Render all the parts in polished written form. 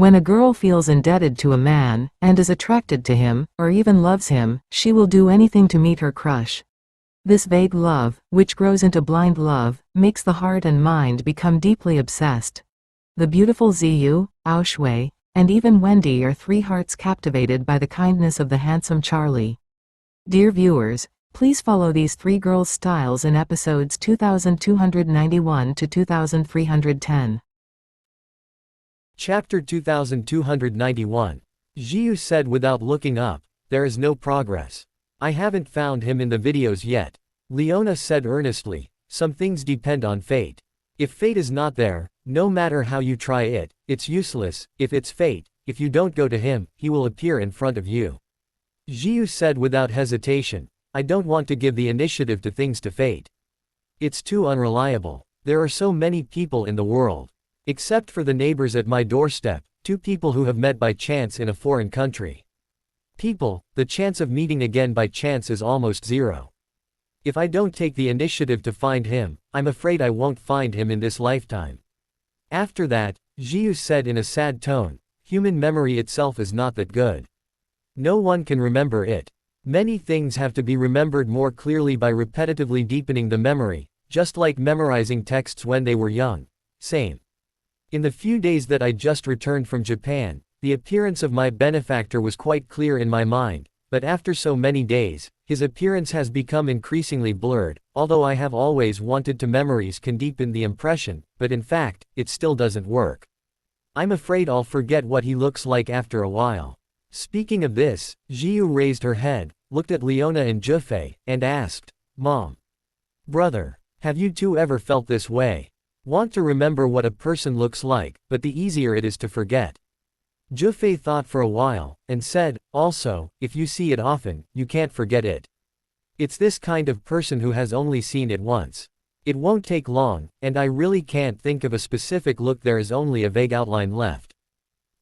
When a girl feels indebted to a man, and is attracted to him, or even loves him, she will do anything to meet her crush. This vague love, which grows into blind love, makes the heart and mind become deeply obsessed. The beautiful Zhiyu, Shui, and even Wendy are three hearts captivated by the kindness of the handsome Charlie. Dear viewers, please follow these three girls' styles in episodes 2291 to 2310. Chapter 2291. Zhiyu said without looking up, "There is no progress. I haven't found him in the videos yet." Leona said earnestly, "Some things depend on fate. If fate is not there, no matter how you try it, it's useless. If it's fate, if you don't go to him, he will appear in front of you." Zhiyu said without hesitation, "I don't want to give the initiative to things to fate. It's too unreliable. There are so many people in the world. Except for the neighbors at my doorstep, two people who have met by chance in a foreign country. People, the chance of meeting again by chance is almost zero. If I don't take the initiative to find him, I'm afraid I won't find him in this lifetime." After that, Zhiyu said in a sad tone, "Human memory itself is not that good. No one can remember it. Many things have to be remembered more clearly by repetitively deepening the memory, just like memorizing texts when they were young. Same. In the few days that I just returned from Japan, the appearance of my benefactor was quite clear in my mind, but after so many days, his appearance has become increasingly blurred. Although I have always wanted to, memories can deepen the impression, but in fact, it still doesn't work. I'm afraid I'll forget what he looks like after a while." Speaking of this, Zhiyu raised her head, looked at Leona and Zhifei, and asked, "Mom. Brother, have you two ever felt this way? Want to remember what a person looks like, but the easier it is to forget?" Zhifei thought for a while, and said, "Also, if you see it often, you can't forget it. It's this kind of person who has only seen it once. It won't take long, and I really can't think of a specific look. There is only a vague outline left."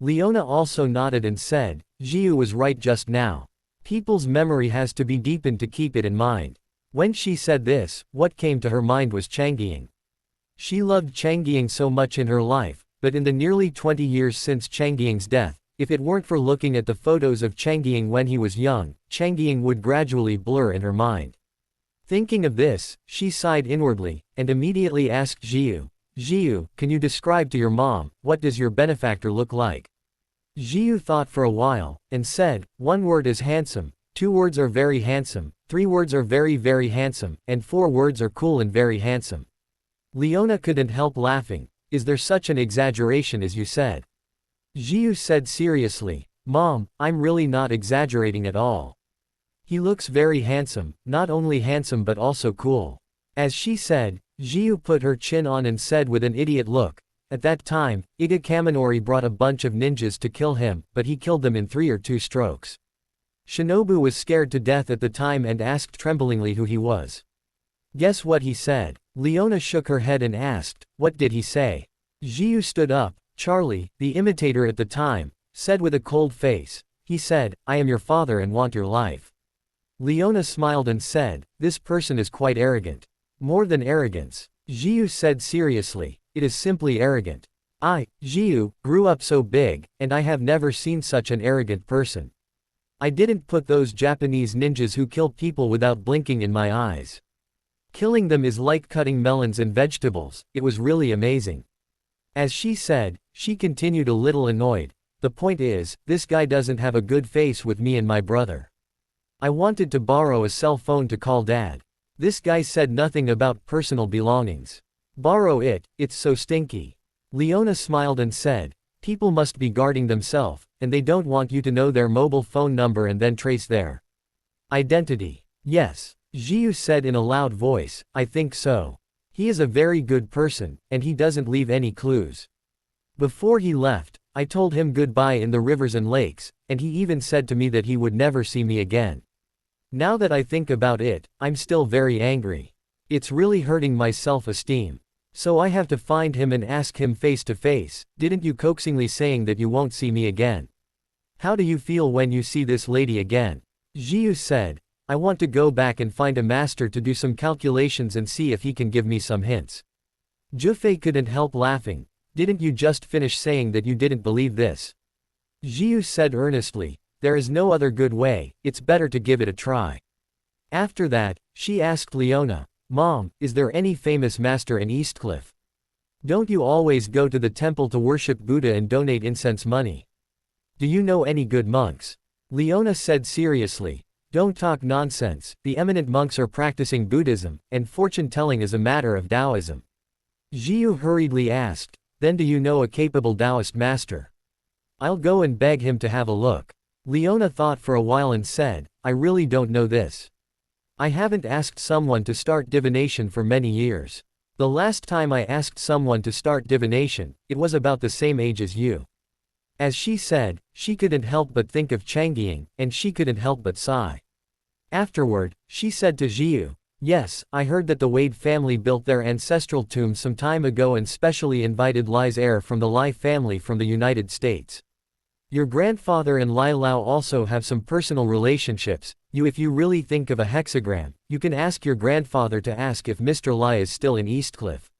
Leona also nodded and said, "Zhiyu was right just now. People's memory has to be deepened to keep it in mind." When she said this, what came to her mind was Changying. She loved Changying so much in her life, but in the nearly 20 years since Changying's death, if it weren't for looking at the photos of Changying when he was young, Changying would gradually blur in her mind. Thinking of this, she sighed inwardly, and immediately asked Zhiyu, "Zhiyu, can you describe to your mom, what does your benefactor look like?" Zhiyu thought for a while, and said, "One word is handsome, 2 words are very handsome, 3 words are very very handsome, and 4 words are cool and very handsome." Leona couldn't help laughing. "Is there such an exaggeration as you said?" Zhiyu said seriously, "Mom, I'm really not exaggerating at all. He looks very handsome, not only handsome but also cool." As she said, Zhiyu put her chin on and said with an idiot look, "At that time, Iga Kaminori brought a bunch of ninjas to kill him, but he killed them in 3 or 2 strokes. Shinobu was scared to death at the time and asked tremblingly who he was. Guess what he said?" Leona shook her head and asked, "What did he say?" Zhiyu stood up. "Charlie, the imitator at the time, said with a cold face, he said, 'I am your father and want your life.'" Leona smiled and said, "This person is quite arrogant." "More than arrogance," Zhiyu said seriously, "it is simply arrogant. I, Zhiyu, grew up so big, and I have never seen such an arrogant person. I didn't put those Japanese ninjas who kill people without blinking in my eyes. Killing them is like cutting melons and vegetables. It was really amazing." As she said, she continued a little annoyed, "The point is, this guy doesn't have a good face with me and my brother. I wanted to borrow a cell phone to call Dad. This guy said nothing about personal belongings. Borrow it, it's so stinky." Leona smiled and said, "People must be guarding themselves, and they don't want you to know their mobile phone number and then trace their identity." "Yes," Zhiyu said in a loud voice, "I think so. He is a very good person, and he doesn't leave any clues. Before he left, I told him goodbye in the rivers and lakes, and he even said to me that he would never see me again. Now that I think about it, I'm still very angry. It's really hurting my self-esteem. So I have to find him and ask him face to face, 'Didn't you coaxingly saying that you won't see me again? How do you feel when you see this lady again?" Zhiyu said, "I want to go back and find a master to do some calculations and see if he can give me some hints." Zhifei couldn't help laughing. Didn't you just finish saying that you didn't believe this? Zhiyu said earnestly, there is no other good way, it's better to give it a try. After that, she asked Leona, Mom, is there any famous master in Eastcliff? Don't you always go to the temple to worship Buddha and donate incense money? Do you know any good monks? Leona said seriously, don't talk nonsense, the eminent monks are practicing Buddhism, and fortune-telling is a matter of Taoism. Zhiyu hurriedly asked, then do you know a capable Taoist master? I'll go and beg him to have a look. Leona thought for a while and said, I really don't know this. I haven't asked someone to start divination for many years. The last time I asked someone to start divination, it was about the same age as you. As she said, she couldn't help but think of Changying, and she couldn't help but sigh. Afterward, she said to Zhiyu, yes, I heard that the Wade family built their ancestral tomb some time ago and specially invited Lai's heir from the Lai family from the United States. Your grandfather and Lai Lao also have some personal relationships. If you really think of a hexagram, you can ask your grandfather to ask if Mr. Lai is still in Eastcliff.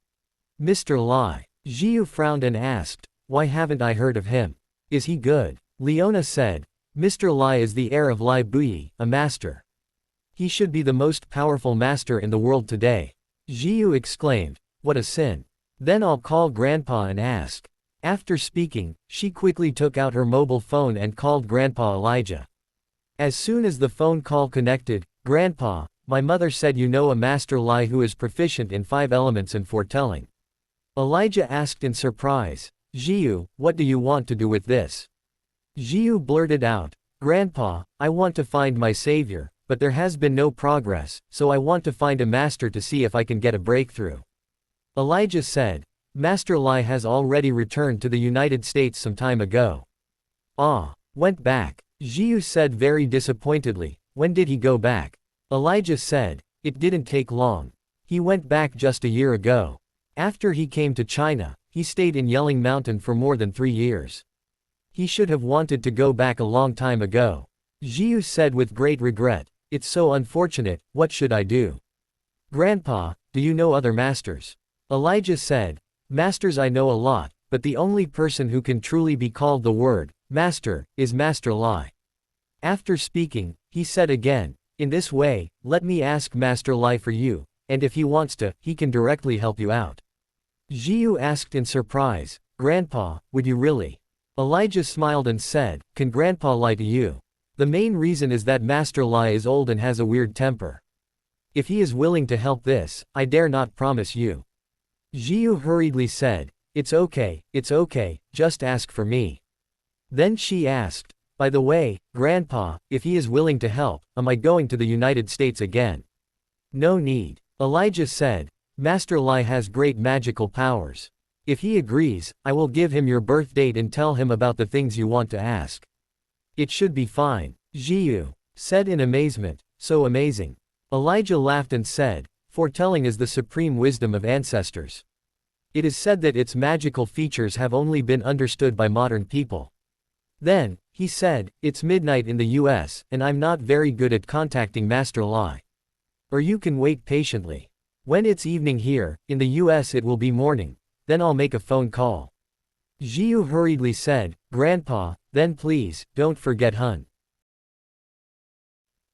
Mr. Lai. Zhiyu frowned and asked, why haven't I heard of him? Is he good? Leona said, Mr. Lai is the heir of Lai Buyi, a master. He should be the most powerful master in the world today. Zhiyu exclaimed, what a sin. Then I'll call Grandpa and ask. After speaking, she quickly took out her mobile phone and called Grandpa Elijah. As soon as the phone call connected, Grandpa, my mother said you know a master Lai who is proficient in 5 elements and foretelling. Elijah asked in surprise, Zhiyu, what do you want to do with this? Zhiyu blurted out, Grandpa, I want to find my savior, but there has been no progress, so I want to find a master to see if I can get a breakthrough. Elijah said, Master Lai has already returned to the United States some time ago. Went back. Zhiyu said very disappointedly, when did he go back? Elijah said, it didn't take long. He went back just a year ago. After he came to China, he stayed in Yelling Mountain for more than 3 years. He should have wanted to go back a long time ago. Zhiyu said with great regret, it's so unfortunate, what should I do? Grandpa, do you know other masters? Elijah said, Masters I know a lot, but the only person who can truly be called the word, master, is Master Lai. After speaking, he said again, in this way, let me ask Master Lai for you, and if he wants to, he can directly help you out. Zhiyu asked in surprise, Grandpa, would you really? Elijah smiled and said, can Grandpa lie to you? The main reason is that Master Lai is old and has a weird temper. If he is willing to help this, I dare not promise you. Zhiyu hurriedly said, it's okay, just ask for me. Then she asked, by the way, Grandpa, if he is willing to help, am I going to the United States again? No need. Elijah said, Master Lai has great magical powers. If he agrees, I will give him your birth date and tell him about the things you want to ask. It should be fine. Zhiyu said in amazement, so amazing. Elijah laughed and said, foretelling is the supreme wisdom of ancestors. It is said that its magical features have only been understood by modern people. Then, he said, it's midnight in the US, and I'm not very good at contacting Master Lai. Or you can wait patiently. When it's evening here, in the US it will be morning, then I'll make a phone call. Zhiyu hurriedly said, Grandpa, then please, don't forget hun.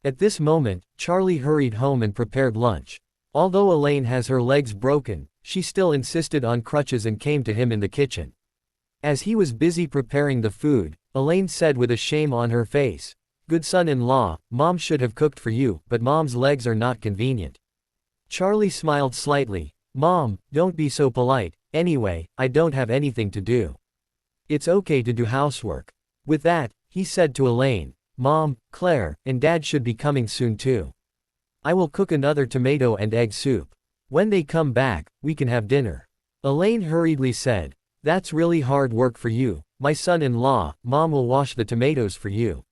At this moment, Charlie hurried home and prepared lunch. Although Elaine has her legs broken, she still insisted on crutches and came to him in the kitchen. As he was busy preparing the food, Elaine said with a shame on her face, good son-in-law, Mom should have cooked for you, but Mom's legs are not convenient. Charlie smiled slightly, Mom, don't be so polite, anyway, I don't have anything to do. It's okay to do housework. With that, he said to Elaine, Mom, Claire, and Dad should be coming soon too. I will cook another tomato and egg soup. When they come back, we can have dinner. Elaine hurriedly said, that's really hard work for you, my son-in-law, Mom will wash the tomatoes for you.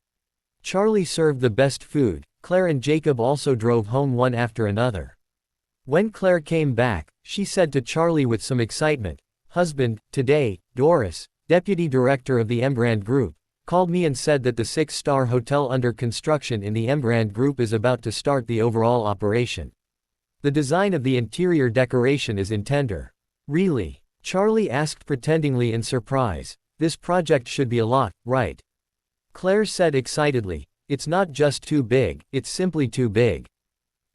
Charlie served the best food. Claire and Jacob also drove home one after another. When Claire came back, she said to Charlie with some excitement, Husband, today, Doris, deputy director of the Embrand Group, called me and said that the 6-star hotel under construction in the Embrand Group is about to start the overall operation. The design of the interior decoration is in tender. Really? Charlie asked pretendingly in surprise. This project should be a lot, right? Claire said excitedly. It's not just too big, it's simply too big.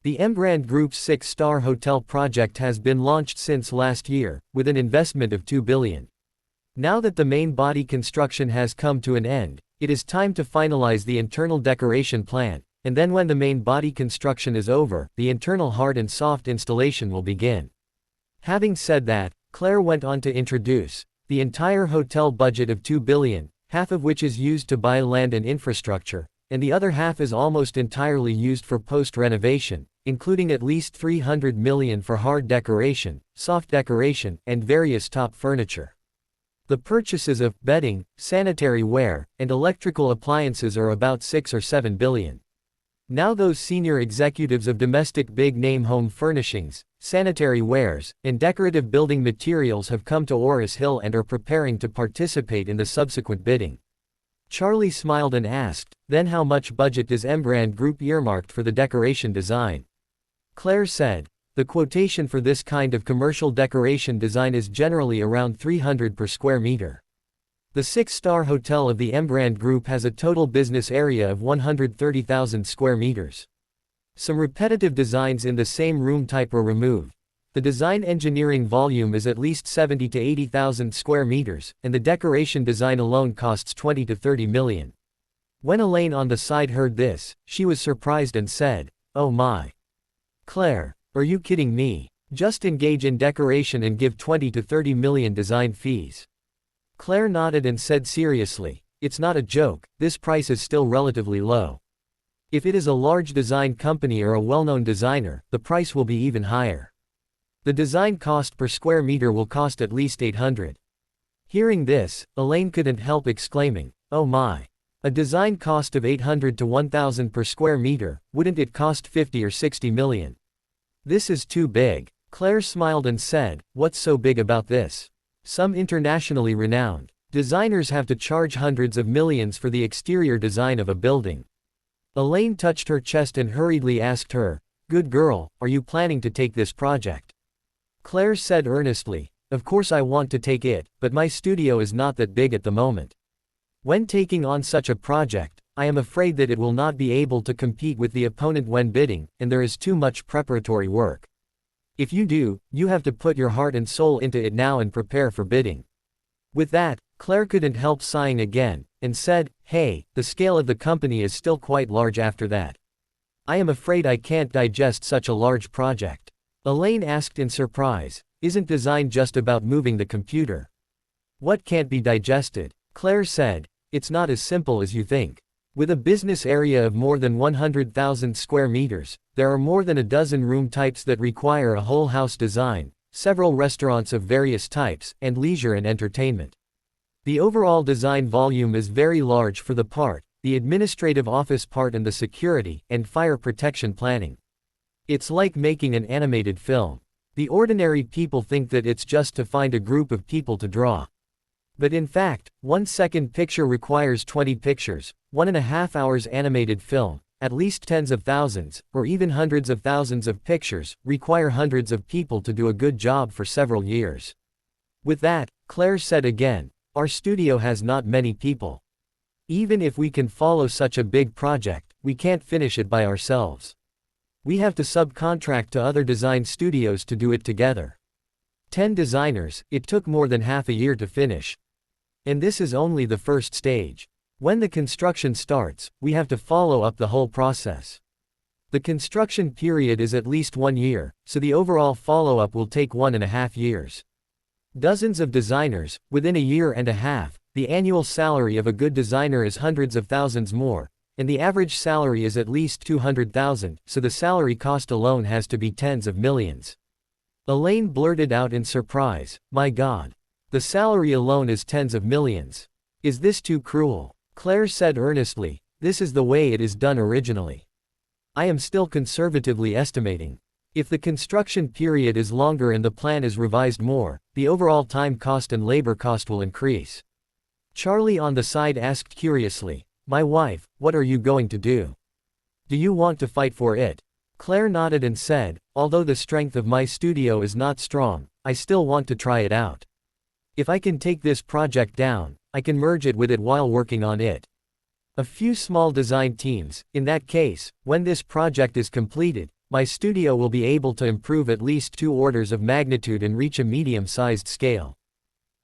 The Embrand Group's 6-star hotel project has been launched since last year, with an investment of $2 billion. Now that the main body construction has come to an end, it is time to finalize the internal decoration plan, and then when the main body construction is over, the internal hard and soft installation will begin. Having said that, Claire went on to introduce the entire hotel budget of $2 billion, half of which is used to buy land and infrastructure, and the other half is almost entirely used for post-renovation, including at least $300 million for hard decoration, soft decoration, and various top furniture. The purchases of bedding, sanitary ware, and electrical appliances are about $6 or $7 billion. Now those senior executives of domestic big-name home furnishings, sanitary wares, and decorative building materials have come to Oris Hill and are preparing to participate in the subsequent bidding. Charlie smiled and asked, then how much budget is Embrand Group earmarked for the decoration design? Claire said, the quotation for this kind of commercial decoration design is generally around $300 per square meter. The 6-star hotel of the Embrand Group has a total business area of 130,000 square meters. Some repetitive designs in the same room type are removed. The design engineering volume is at least 70 to 80,000 square meters, and the decoration design alone costs 20 to 30 million. When Elaine on the side heard this, she was surprised and said, "Oh my. Claire, are you kidding me? Just engage in decoration and give 20 to 30 million design fees." Claire nodded and said seriously, "It's not a joke, this price is still relatively low. If it is a large design company or a well-known designer, the price will be even higher. The design cost per square meter will cost at least $800. Hearing this, Elaine couldn't help exclaiming, "Oh my. A design cost of $800 to $1,000 per square meter, wouldn't it cost 50 or 60 million? This is too big." Claire smiled and said, "What's so big about this? Some internationally renowned designers have to charge hundreds of millions for the exterior design of a building." Elaine touched her chest and hurriedly asked her, "Good girl, are you planning to take this project?" Claire said earnestly, "Of course I want to take it, but my studio is not that big at the moment. When taking on such a project, I am afraid that it will not be able to compete with the opponent when bidding, and there is too much preparatory work. If you do, you have to put your heart and soul into it now and prepare for bidding." With that, Claire couldn't help sighing again, and said, "Hey, the scale of the company is still quite large after that. I am afraid I can't digest such a large project." Elaine asked in surprise, "Isn't design just about moving the computer? What can't be digested?" Claire said, "It's not as simple as you think. With a business area of more than 100,000 square meters, there are more than a dozen room types that require a whole house design, several restaurants of various types, and leisure and entertainment. The overall design volume is very large for the part, the administrative office part and the security and fire protection planning. It's like making an animated film. The ordinary people think that it's just to find a group of people to draw. But in fact, 1 second picture requires 20 pictures, 1.5 hours animated film, at least tens of thousands, or even hundreds of thousands of pictures, require hundreds of people to do a good job for several years." With that, Claire said again, "Our studio has not many people. Even if we can follow such a big project, we can't finish it by ourselves. We have to subcontract to other design studios to do it together. 10 designers, it took more than half a year to finish. And this is only the first stage. When the construction starts, we have to follow up the whole process. The construction period is at least 1 year, so the overall follow-up will take 1.5 years. Dozens of designers, within a year and a half, the annual salary of a good designer is hundreds of thousands more, and the average salary is at least 200,000, so the salary cost alone has to be tens of millions." Elaine blurted out in surprise, "My God. The salary alone is tens of millions. Is this too cruel?" Claire said earnestly, "This is the way it is done originally. I am still conservatively estimating. If the construction period is longer and the plan is revised more, the overall time cost and labor cost will increase." Charlie on the side asked curiously, "My wife, what are you going to do? Do you want to fight for it?" Claire nodded and said, "Although the strength of my studio is not strong, I still want to try it out. If I can take this project down, I can merge it with it while working on it. A few small design teams. In that case, when this project is completed, my studio will be able to improve at least 2 orders of magnitude and reach a medium-sized scale.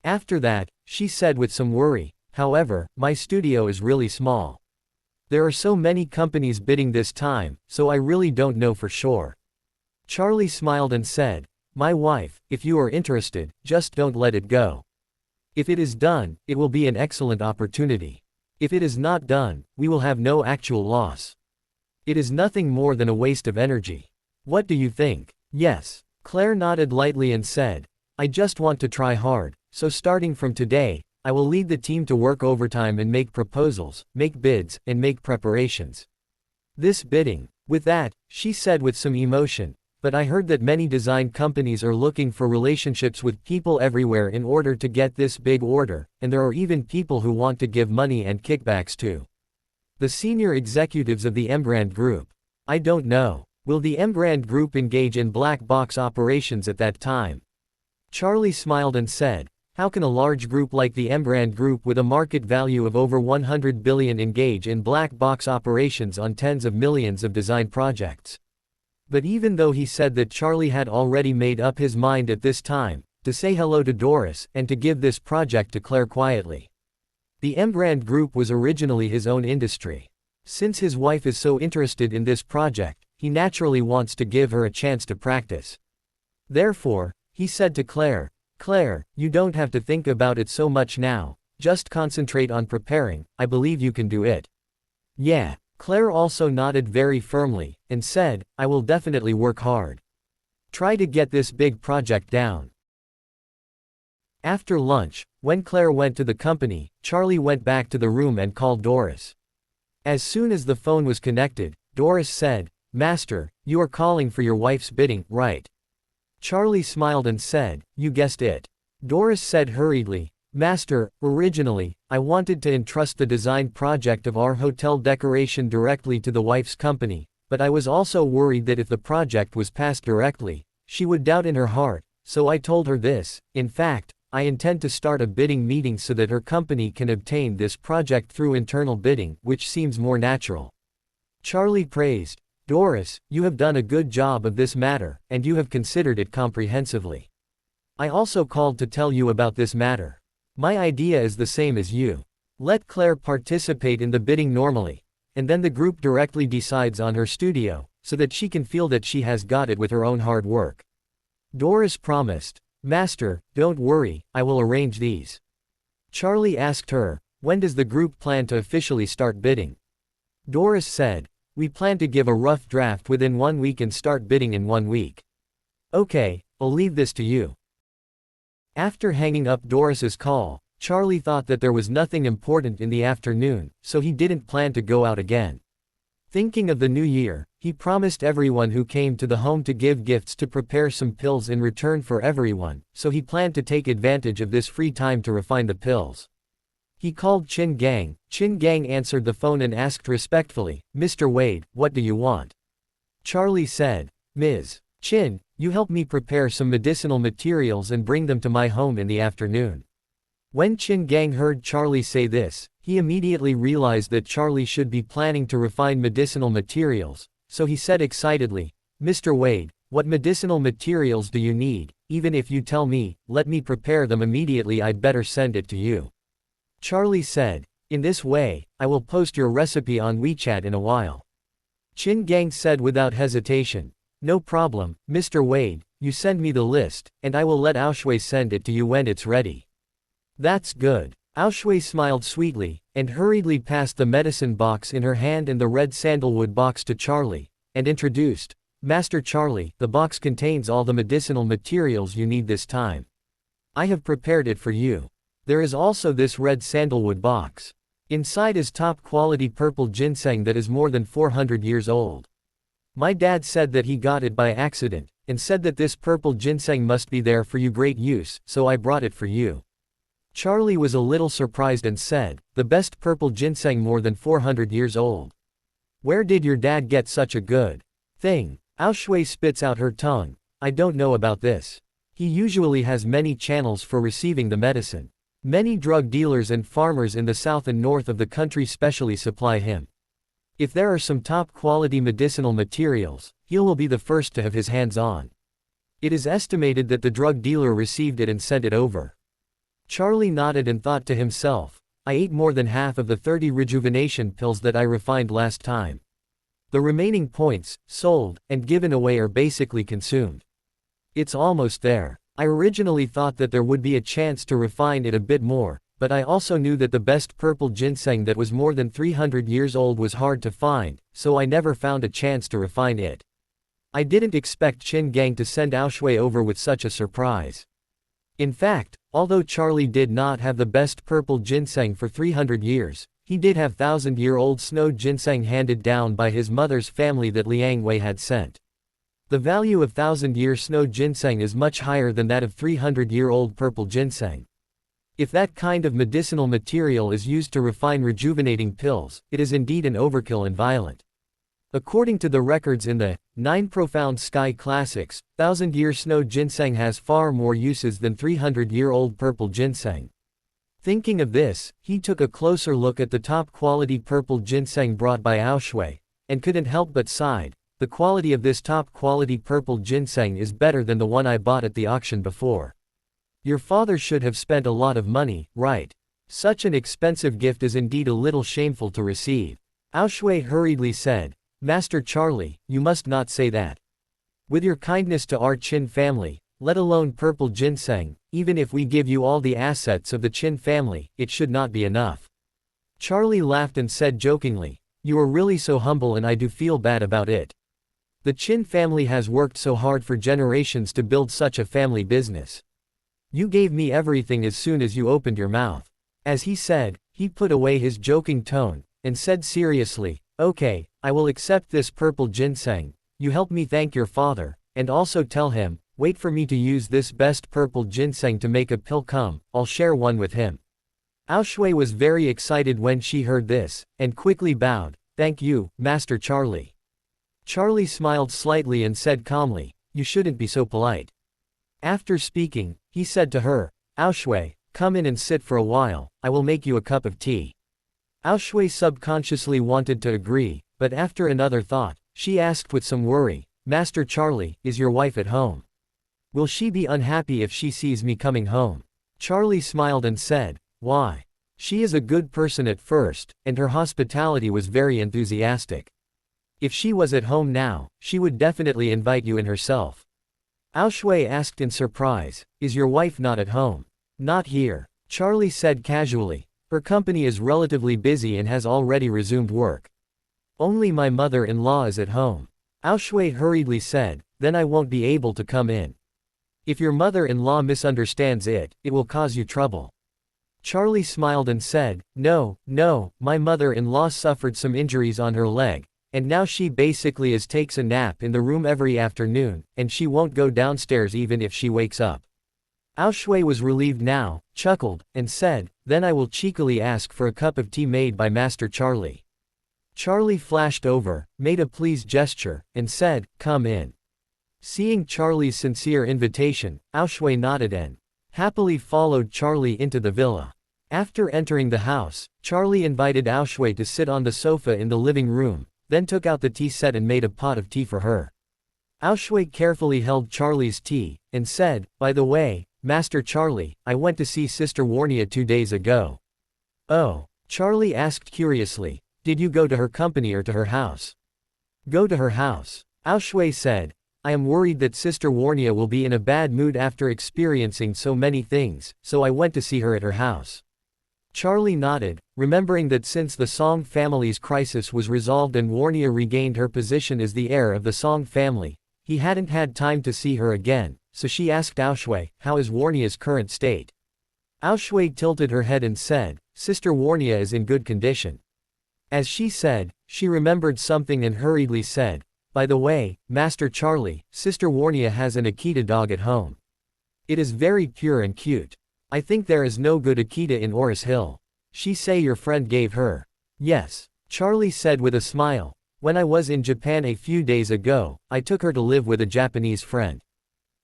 After that, she said with some worry, however, my studio is really small. There are so many companies bidding this time, so I really don't know for sure. Charlie smiled and said, my wife, if you are interested, just don't let it go. If it is done, it will be an excellent opportunity. If it is not done, we will have no actual loss. It is nothing more than a waste of energy. What do you think? Yes. Claire nodded lightly and said, I just want to try hard, so starting from today, I will lead the team to work overtime and make proposals, make bids, and make preparations. This bidding. With that, she said with some emotion, but I heard that many design companies are looking for relationships with people everywhere in order to get this big order, and there are even people who want to give money and kickbacks too. The senior executives of the Embrand Group. I don't know. Will the Embrand Group engage in black box operations at that time? Charlie smiled and said, how can a large group like the Embrand Group with a market value of over 100 billion engage in black box operations on tens of millions of design projects? But even though he said that Charlie had already made up his mind at this time, to say hello to Doris and to give this project to Claire quietly. The Embrand Group was originally his own industry. Since his wife is so interested in this project, he naturally wants to give her a chance to practice. Therefore, he said to Claire, Claire, you don't have to think about it so much now, just concentrate on preparing, I believe you can do it. Yeah. Claire also nodded very firmly, and said, I will definitely work hard. Try to get this big project down. After lunch, when Claire went to the company, Charlie went back to the room and called Doris. As soon as the phone was connected, Doris said, Master, you are calling for your wife's bidding, right? Charlie smiled and said, you guessed it. Doris said hurriedly, Master, originally, I wanted to entrust the design project of our hotel decoration directly to the wife's company, but I was also worried that if the project was passed directly, she would doubt in her heart, so I told her this. In fact, I intend to start a bidding meeting so that her company can obtain this project through internal bidding, which seems more natural. Charlie praised, Doris, you have done a good job of this matter, and you have considered it comprehensively. I also called to tell you about this matter. My idea is the same as you. Let Claire participate in the bidding normally, and then the group directly decides on her studio, so that she can feel that she has got it with her own hard work. Doris promised, Master, don't worry, I will arrange these. Charlie asked her, when does the group plan to officially start bidding? Doris said, we plan to give a rough draft within 1 week and start bidding in 1 week. Okay, I'll leave this to you. After hanging up Doris's call, Charlie thought that there was nothing important in the afternoon, so he didn't plan to go out again. Thinking of the new year, he promised everyone who came to the home to give gifts to prepare some pills in return for everyone, so he planned to take advantage of this free time to refine the pills. He called Chin Gang. Chin Gang answered the phone and asked respectfully, Mr. Wade, what do you want? Charlie said, Ms. Chin, you help me prepare some medicinal materials and bring them to my home in the afternoon. When Chin Gang heard Charlie say this, he immediately realized that Charlie should be planning to refine medicinal materials, so he said excitedly, Mr. Wade, what medicinal materials do you need? Even if you tell me, let me prepare them immediately, I'd better send it to you. Charlie said, in this way, I will post your recipe on WeChat in a while. Chin Gang said without hesitation, no problem, Mr. Wade, you send me the list, and I will let Aoshui send it to you when it's ready. That's good. Aoshui smiled sweetly, and hurriedly passed the medicine box in her hand and the red sandalwood box to Charlie, and introduced, Master Charlie, the box contains all the medicinal materials you need this time. I have prepared it for you. There is also this red sandalwood box. Inside is top-quality purple ginseng that is more than 400 years old. My dad said that he got it by accident, and said that this purple ginseng must be there for you great use, so I brought it for you. Charlie was a little surprised and said, the best purple ginseng more than 400 years old. Where did your dad get such a good thing? Aoshui spits out her tongue. I don't know about this. He usually has many channels for receiving the medicine. Many drug dealers and farmers in the south and north of the country specially supply him. If there are some top-quality medicinal materials, he will be the first to have his hands on. It is estimated that the drug dealer received it and sent it over. Charlie nodded and thought to himself, I ate more than half of the 30 rejuvenation pills that I refined last time. The remaining points, sold, and given away are basically consumed. It's almost there. I originally thought that there would be a chance to refine it a bit more, but I also knew that the best purple ginseng that was more than 300 years old was hard to find, so I never found a chance to refine it. I didn't expect Qin Gang to send Aoshui over with such a surprise. In fact, although Charlie did not have the best purple ginseng for 300 years, he did have 1,000-year-old snow ginseng handed down by his mother's family that Liang Wei had sent. The value of 1,000-year snow ginseng is much higher than that of 300-year-old purple ginseng. If that kind of medicinal material is used to refine rejuvenating pills, it is indeed an overkill and violent. According to the records in the 9 Profound Sky Classics, 1,000-year snow ginseng has far more uses than 300-year-old purple ginseng. Thinking of this, he took a closer look at the top-quality purple ginseng brought by Aoshui, and couldn't help but sighed. The quality of this top-quality purple ginseng is better than the one I bought at the auction before. Your father should have spent a lot of money, right? Such an expensive gift is indeed a little shameful to receive. Aoshui hurriedly said, Master Charlie, you must not say that. With your kindness to our Qin family, let alone purple ginseng, even if we give you all the assets of the Qin family, it should not be enough. Charlie laughed and said jokingly, you are really so humble and I do feel bad about it. The Qin family has worked so hard for generations to build such a family business. You gave me everything as soon as you opened your mouth. As he said, he put away his joking tone, and said seriously, okay, I will accept this purple ginseng, you help me thank your father, and also tell him, wait for me to use this best purple ginseng to make a pill come, I'll share one with him. Aoshui was very excited when she heard this, and quickly bowed, thank you, Master Charlie. Charlie smiled slightly and said calmly, you shouldn't be so polite. After speaking, he said to her, Aoshui, come in and sit for a while, I will make you a cup of tea. Aoshui subconsciously wanted to agree, but after another thought, she asked with some worry, Master Charlie, is your wife at home? Will she be unhappy if she sees me coming home? Charlie smiled and said, why? She is a good person at first, and her hospitality was very enthusiastic. If she was at home now, she would definitely invite you in herself. Aoshui asked in surprise, is your wife not at home? Not here. Charlie said casually, her company is relatively busy and has already resumed work. Only my mother-in-law is at home. Aoshui hurriedly said, then I won't be able to come in. If your mother-in-law misunderstands it, it will cause you trouble. Charlie smiled and said, no, my mother-in-law suffered some injuries on her leg, and now she basically takes a nap in the room every afternoon, and she won't go downstairs even if she wakes up. Aoshui was relieved now, chuckled, and said, then I will cheekily ask for a cup of tea made by Master Charlie. Charlie flashed over, made a pleased gesture, and said, come in. Seeing Charlie's sincere invitation, Aoshui nodded and happily followed Charlie into the villa. After entering the house, Charlie invited Aoshui to sit on the sofa in the living room, then took out the tea set and made a pot of tea for her. Aoshui carefully held Charlie's tea, and said, by the way, Master Charlie, I went to see Sister Warnia 2 days ago. Oh, Charlie asked curiously, did you go to her company or to her house? Go to her house. Aoshui said, I am worried that Sister Warnia will be in a bad mood after experiencing so many things, so I went to see her at her house. Charlie nodded, remembering that since the Song family's crisis was resolved and Warnia regained her position as the heir of the Song family, he hadn't had time to see her again, so she asked Aoshui, how is Warnia's current state? Aoshui tilted her head and said, Sister Warnia is in good condition. As she said, she remembered something and hurriedly said, by the way, Master Charlie, Sister Warnia has an Akita dog at home. It is very pure and cute. I think there is no good Akita in Oris Hill. She say your friend gave her. Yes. Charlie said with a smile, when I was in Japan a few days ago, I took her to live with a Japanese friend.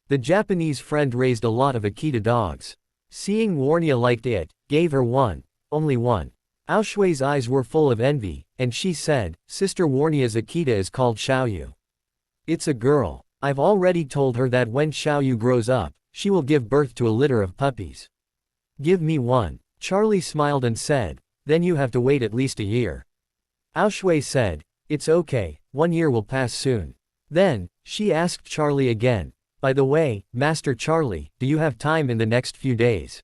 The Japanese friend raised a lot of Akita dogs. Seeing Warnia liked it, gave her one, only one. Aoshui's eyes were full of envy, and she said, Sister Warnia's Akita is called Xiaoyu. It's a girl. I've already told her that when Xiaoyu grows up, she will give birth to a litter of puppies. Give me one. Charlie smiled and said, then you have to wait at least a year. Aoshui said, it's okay, 1 year will pass soon. Then, she asked Charlie again, by the way, Master Charlie, do you have time in the next few days?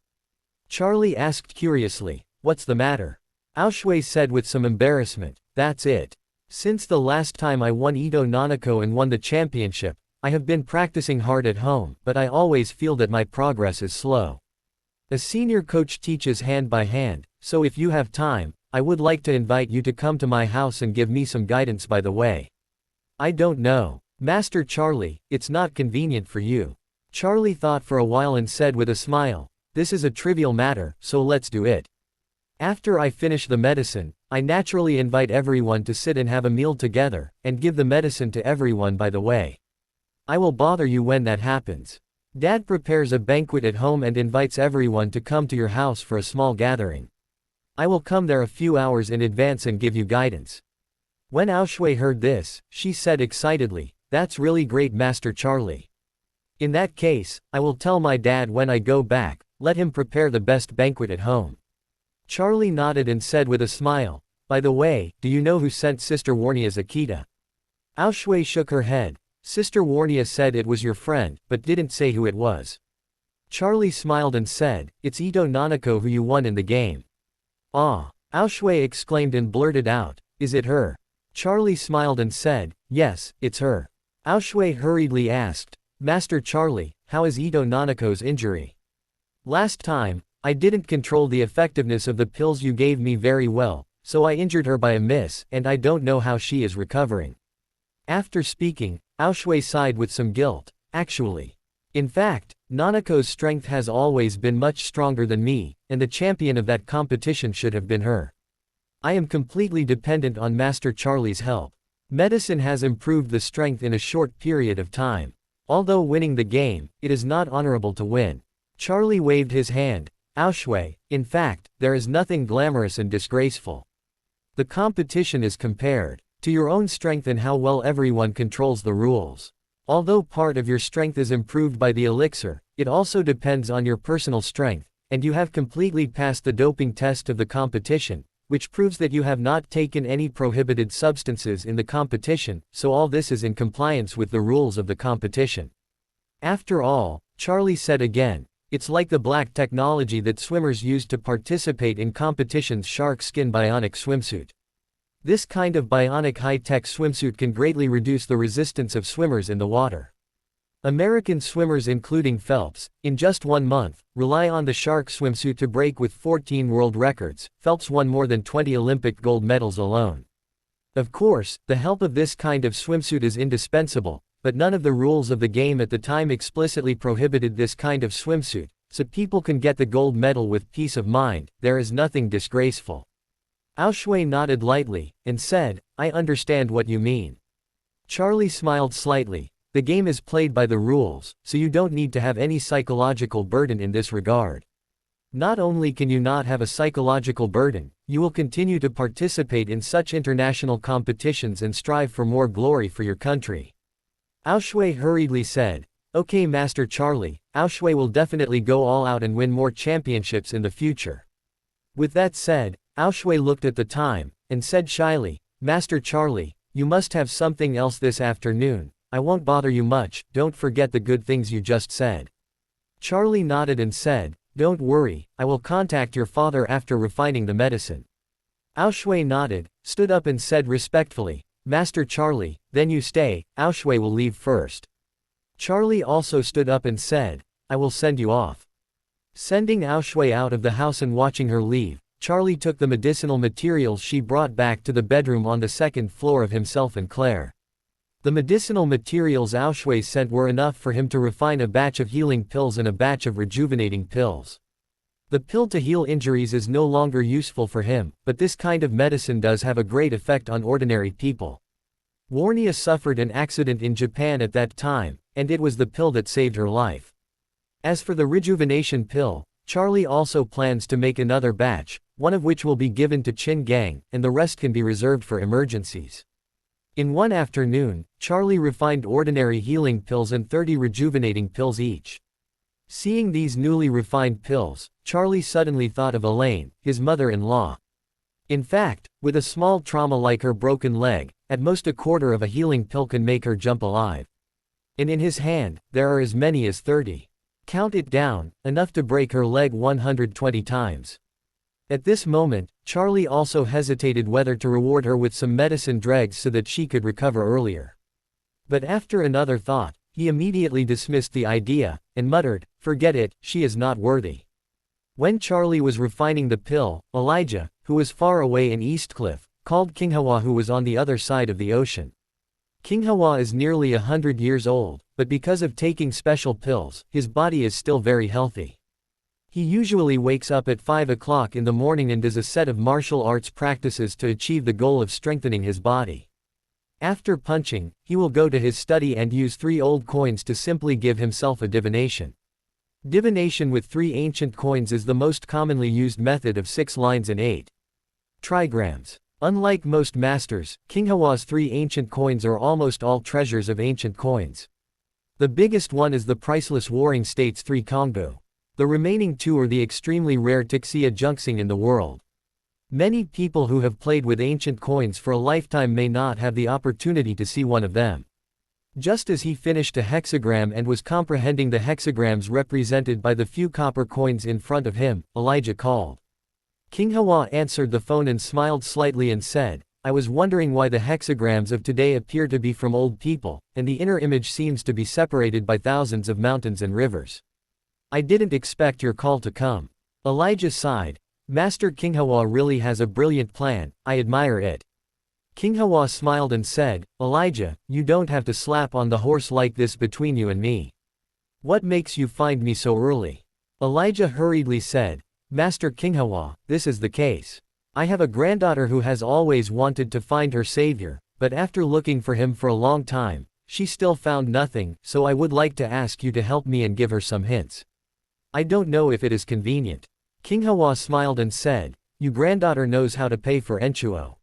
Charlie asked curiously, what's the matter? Aoshui said with some embarrassment, that's it. Since the last time I won Ito Nanako and won the championship, I have been practicing hard at home, but I always feel that my progress is slow. A senior coach teaches hand by hand, so if you have time, I would like to invite you to come to my house and give me some guidance by the way. I don't know. Master Charlie, it's not convenient for you. Charlie thought for a while and said with a smile, this is a trivial matter, so let's do it. After I finish the medicine, I naturally invite everyone to sit and have a meal together, and give the medicine to everyone by the way. I will bother you when that happens. Dad prepares a banquet at home and invites everyone to come to your house for a small gathering. I will come there a few hours in advance and give you guidance. When Aoshui heard this, she said excitedly, that's really great Master Charlie. In that case, I will tell my dad when I go back, let him prepare the best banquet at home. Charlie nodded and said with a smile, by the way, do you know who sent Sister Warnia's Akita? Aoshui shook her head. Sister Warnia said it was your friend, but didn't say who it was. Charlie smiled and said, it's Ito Nanako who you won in the game. Ah! Aoshui exclaimed and blurted out, is it her? Charlie smiled and said, yes, it's her. Aoshui hurriedly asked, Master Charlie, how is Ito Nanako's injury? Last time, I didn't control the effectiveness of the pills you gave me very well, so I injured her by a miss, and I don't know how she is recovering. After speaking, Aoshui sighed with some guilt, actually. In fact, Nanako's strength has always been much stronger than me, and the champion of that competition should have been her. I am completely dependent on Master Charlie's help. Medicine has improved the strength in a short period of time. Although winning the game, it is not honorable to win. Charlie waved his hand. Aoshui, in fact, there is nothing glamorous and disgraceful. The competition is compared to your own strength and how well everyone controls the rules. Although part of your strength is improved by the elixir, it also depends on your personal strength, and you have completely passed the doping test of the competition, which proves that you have not taken any prohibited substances in the competition, so all this is in compliance with the rules of the competition. After all, Charlie said again, it's like the black technology that swimmers use to participate in competitions. Shark skin bionic swimsuit. This kind of bionic high-tech swimsuit can greatly reduce the resistance of swimmers in the water. American swimmers including Phelps, in just 1 month, rely on the shark swimsuit to break with 14 world records. Phelps won more than 20 Olympic gold medals alone. Of course, the help of this kind of swimsuit is indispensable, but none of the rules of the game at the time explicitly prohibited this kind of swimsuit, so people can get the gold medal with peace of mind. There is nothing disgraceful. Aoshui nodded lightly, and said, I understand what you mean. Charlie smiled slightly. The game is played by the rules, so you don't need to have any psychological burden in this regard. Not only can you not have a psychological burden, you will continue to participate in such international competitions and strive for more glory for your country. Aoshui hurriedly said, okay Master Charlie, Aoshui will definitely go all out and win more championships in the future. With that said, Aoshui looked at the time, and said shyly, Master Charlie, you must have something else this afternoon. I won't bother you much, don't forget the good things you just said. Charlie nodded and said, don't worry, I will contact your father after refining the medicine. Aoshui nodded, stood up and said respectfully, Master Charlie, then you stay, Aoshui will leave first. Charlie also stood up and said, I will send you off. Sending Aoshui out of the house and watching her leave, Charlie took the medicinal materials she brought back to the bedroom on the second floor of himself and Clare. The medicinal materials Aoshui sent were enough for him to refine a batch of healing pills and a batch of rejuvenating pills. The pill to heal injuries is no longer useful for him, but this kind of medicine does have a great effect on ordinary people. Warnia suffered an accident in Japan at that time, and it was the pill that saved her life. As for the rejuvenation pill, Charlie also plans to make another batch, one of which will be given to Chin Gang, and the rest can be reserved for emergencies. In one afternoon, Charlie refined ordinary healing pills and 30 rejuvenating pills each. Seeing these newly refined pills, Charlie suddenly thought of Elaine, his mother-in-law. In fact, with a small trauma like her broken leg, at most a quarter of a healing pill can make her jump alive. And in his hand, there are as many as 30. Count it down, enough to break her leg 120 times. At this moment, Charlie also hesitated whether to reward her with some medicine dregs so that she could recover earlier. But after another thought, he immediately dismissed the idea, and muttered, "Forget it, she is not worthy." When Charlie was refining the pill, Elijah, who was far away in Eastcliff, called King Hawa, who was on the other side of the ocean. King Hawa is nearly 100 years old, but because of taking special pills, his body is still very healthy. He usually wakes up at 5 o'clock in the morning and does a set of martial arts practices to achieve the goal of strengthening his body. After punching, he will go to his study and use 3 old coins to simply give himself a divination. Divination with 3 ancient coins is the most commonly used method of 6 lines and 8 trigrams. Unlike most masters, King Hawa's 3 ancient coins are almost all treasures of ancient coins. The biggest one is the priceless Warring States 3 Kongbu. The remaining 2 are the extremely rare Tixia Junxing in the world. Many people who have played with ancient coins for a lifetime may not have the opportunity to see one of them. Just as he finished a hexagram and was comprehending the hexagrams represented by the few copper coins in front of him, Elijah called. King Hawa answered the phone and smiled slightly and said, "I was wondering why the hexagrams of today appear to be from old people, and the inner image seems to be separated by thousands of mountains and rivers. I didn't expect your call to come." Elijah sighed. "Master King Hawa really has a brilliant plan, I admire it." King Hawa smiled and said, "Elijah, you don't have to slap on the horse like this between you and me. What makes you find me so early?" Elijah hurriedly said, "Master King Hawa, this is the case. I have a granddaughter who has always wanted to find her savior, but after looking for him for a long time, she still found nothing, so I would like to ask you to help me and give her some hints. I don't know if it is convenient." King Hawa smiled and said, "Your granddaughter knows how to pay for Enchuo.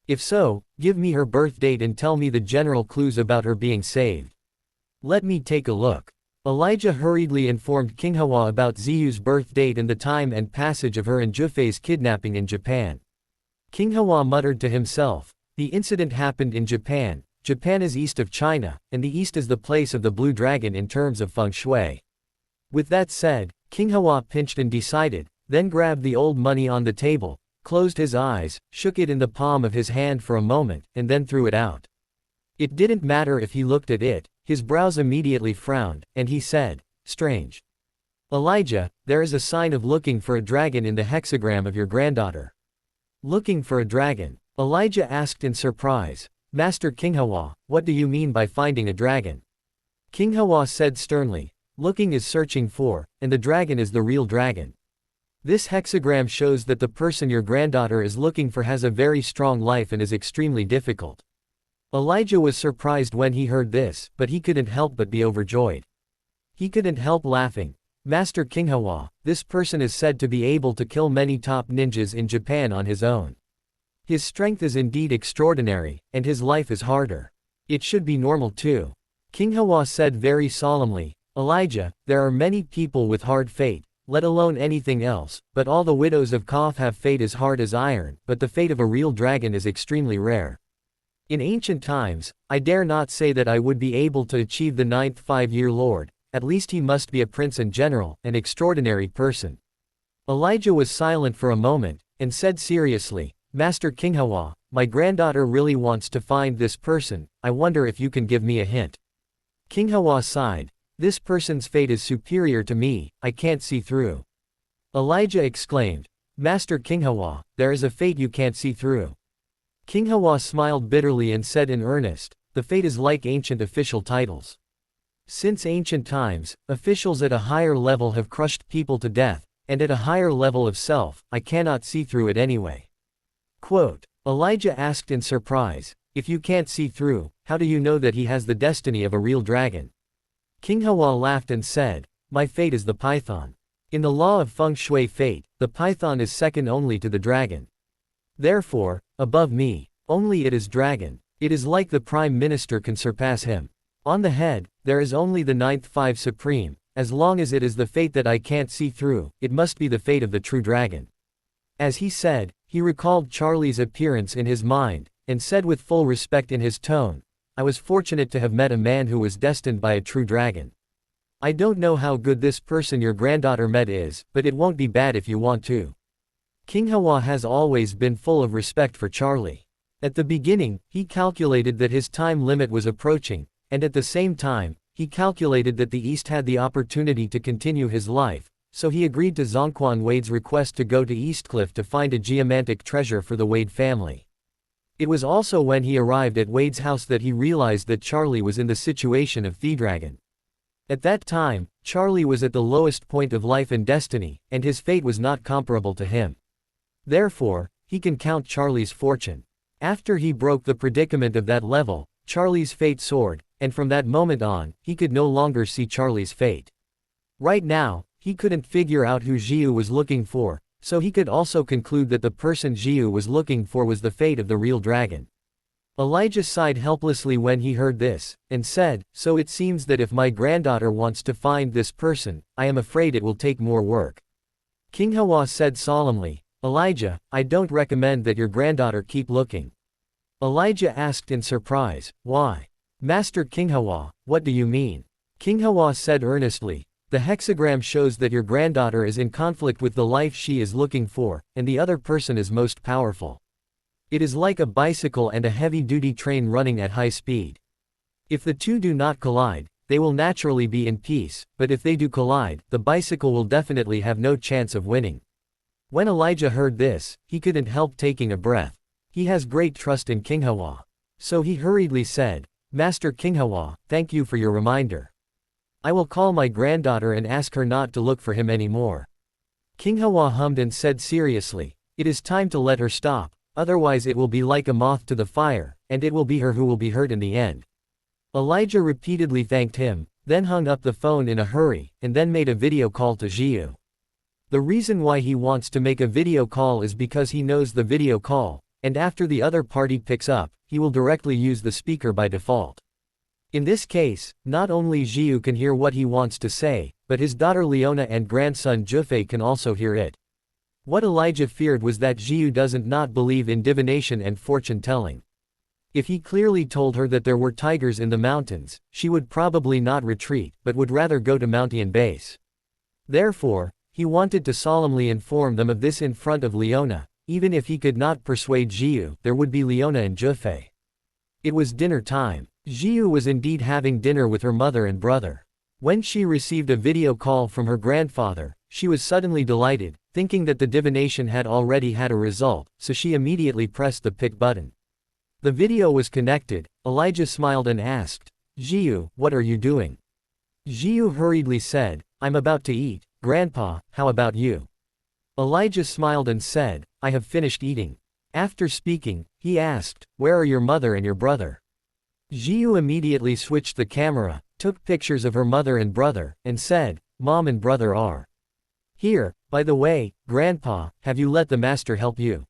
If so, give me her birth date and tell me the general clues about her being saved. Let me take a look." Elijah hurriedly informed King Hawa about Zhiyu's birth date and the time and passage of her and Jufei's kidnapping in Japan. King Hawa muttered to himself, "The incident happened in Japan. Japan is east of China, and the east is the place of the blue dragon in terms of feng shui." With that said, King Hawa pinched and decided, then grabbed the old money on the table, closed his eyes, shook it in the palm of his hand for a moment, and then threw it out. It didn't matter if he looked at it, his brows immediately frowned, and he said, "Strange. Elijah, there is a sign of looking for a dragon in the hexagram of your granddaughter." "Looking for a dragon?" Elijah asked in surprise. "Master King Hawa, what do you mean by finding a dragon?" King Hawa said sternly, "Looking is searching for, and the dragon is the real dragon. This hexagram shows that the person your granddaughter is looking for has a very strong life and is extremely difficult." Elijah was surprised when he heard this, but he couldn't help but be overjoyed. He couldn't help laughing. "Master King Hawa, this person is said to be able to kill many top ninjas in Japan on his own. His strength is indeed extraordinary, and his life is harder. It should be normal too." King Hawa said very solemnly, "Elijah, there are many people with hard fate, let alone anything else, but all the widows of Kaf have fate as hard as iron, but the fate of a real dragon is extremely rare. In ancient times, I dare not say that I would be able to achieve the 9th 5-year lord, at least he must be a prince and general, an extraordinary person." Elijah was silent for a moment, and said seriously, "Master King Hawa, my granddaughter really wants to find this person, I wonder if you can give me a hint." King Hawa sighed. "This person's fate is superior to me, I can't see through." Elijah exclaimed, "Master King Hawa, there is a fate you can't see through." King Hawa smiled bitterly and said in earnest, "The fate is like ancient official titles. Since ancient times, officials at a higher level have crushed people to death, and at a higher level of self, I cannot see through it anyway." Quote. Elijah asked in surprise, "If you can't see through, how do you know that he has the destiny of a real dragon?" King Hawa laughed and said, "My fate is the python. In the law of feng shui fate, the python is second only to the dragon. Therefore, above me, only it is dragon. It is like the prime minister can surpass him. On the head, there is only the ninth five supreme. As long as it is the fate that I can't see through, it must be the fate of the true dragon." As he said, he recalled Charlie's appearance in his mind, and said with full respect in his tone, "I was fortunate to have met a man who was destined by a true dragon. I don't know how good this person your granddaughter met is, but it won't be bad if you want to." King Hawa has always been full of respect for Charlie. At the beginning, he calculated that his time limit was approaching, and at the same time, he calculated that the East had the opportunity to continue his life, so he agreed to Zhongquan Wade's request to go to Eastcliff to find a geomantic treasure for the Wade family. It was also when he arrived at Wade's house that he realized that Charlie was in the situation of the dragon. At that time, Charlie was at the lowest point of life and destiny, and his fate was not comparable to him. Therefore, he can count Charlie's fortune. After he broke the predicament of that level, Charlie's fate soared, and from that moment on, he could no longer see Charlie's fate. Right now, he couldn't figure out who Zhiyu was looking for, so he could also conclude that the person Zhiyu was looking for was the fate of the real dragon. Elijah sighed helplessly when he heard this, and said, "So it seems that if my granddaughter wants to find this person, I am afraid it will take more work." King Hawa said solemnly, "Elijah, I don't recommend that your granddaughter keep looking." Elijah asked in surprise, "Why?" "Master King Hawa, what do you mean?" King Hawa said earnestly, "The hexagram shows that your granddaughter is in conflict with the life she is looking for, and the other person is most powerful. It is like a bicycle and a heavy-duty train running at high speed. If the two do not collide, they will naturally be in peace, but if they do collide, the bicycle will definitely have no chance of winning." When Elijah heard this, he couldn't help taking a breath. He has great trust in King Hawa. So he hurriedly said, "Master King Hawa, thank you for your reminder. I will call my granddaughter and ask her not to look for him anymore." King Hawa hummed and said seriously, "It is time to let her stop, otherwise it will be like a moth to the fire, and it will be her who will be hurt in the end." Elijah repeatedly thanked him, then hung up the phone in a hurry, and then made a video call to Zhiyu. The reason why he wants to make a video call is because he knows the video call, and after the other party picks up, he will directly use the speaker by default. In this case, not only Zhiyu can hear what he wants to say, but his daughter Leona and grandson Jufei can also hear it. What Elijah feared was that Zhiyu doesn't not believe in divination and fortune-telling. If he clearly told her that there were tigers in the mountains, she would probably not retreat, but would rather go to mountain base. Therefore, he wanted to solemnly inform them of this in front of Leona. Even if he could not persuade Zhiyu, there would be Leona and Jufei. It was dinner time. Zhiyu was indeed having dinner with her mother and brother. When she received a video call from her grandfather, she was suddenly delighted, thinking that the divination had already had a result, so she immediately pressed the pick button. The video was connected. Elijah smiled and asked, "Zhiyu, what are you doing?" Zhiyu hurriedly said, "I'm about to eat, Grandpa, how about you?" Elijah smiled and said, "I have finished eating." After speaking, he asked, "Where are your mother and your brother?" Zhiyu immediately switched the camera, took pictures of her mother and brother, and said, "Mom and brother are here. By the way, Grandpa, have you let the master help you?"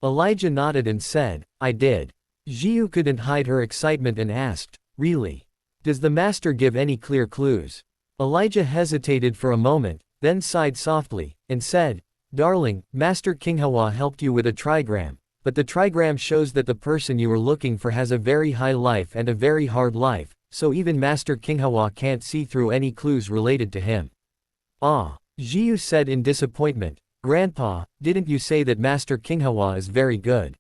Elijah nodded and said, "I did." Zhiyu couldn't hide her excitement and asked, "Really? Does the master give any clear clues?" Elijah hesitated for a moment, then sighed softly, and said, "Darling, Master King Hawa helped you with a trigram, but the trigram shows that the person you were looking for has a very high life and a very hard life, so even Master King Hawa can't see through any clues related to him." "Ah," Zhiyu said in disappointment, "Grandpa, didn't you say that Master King Hawa is very good?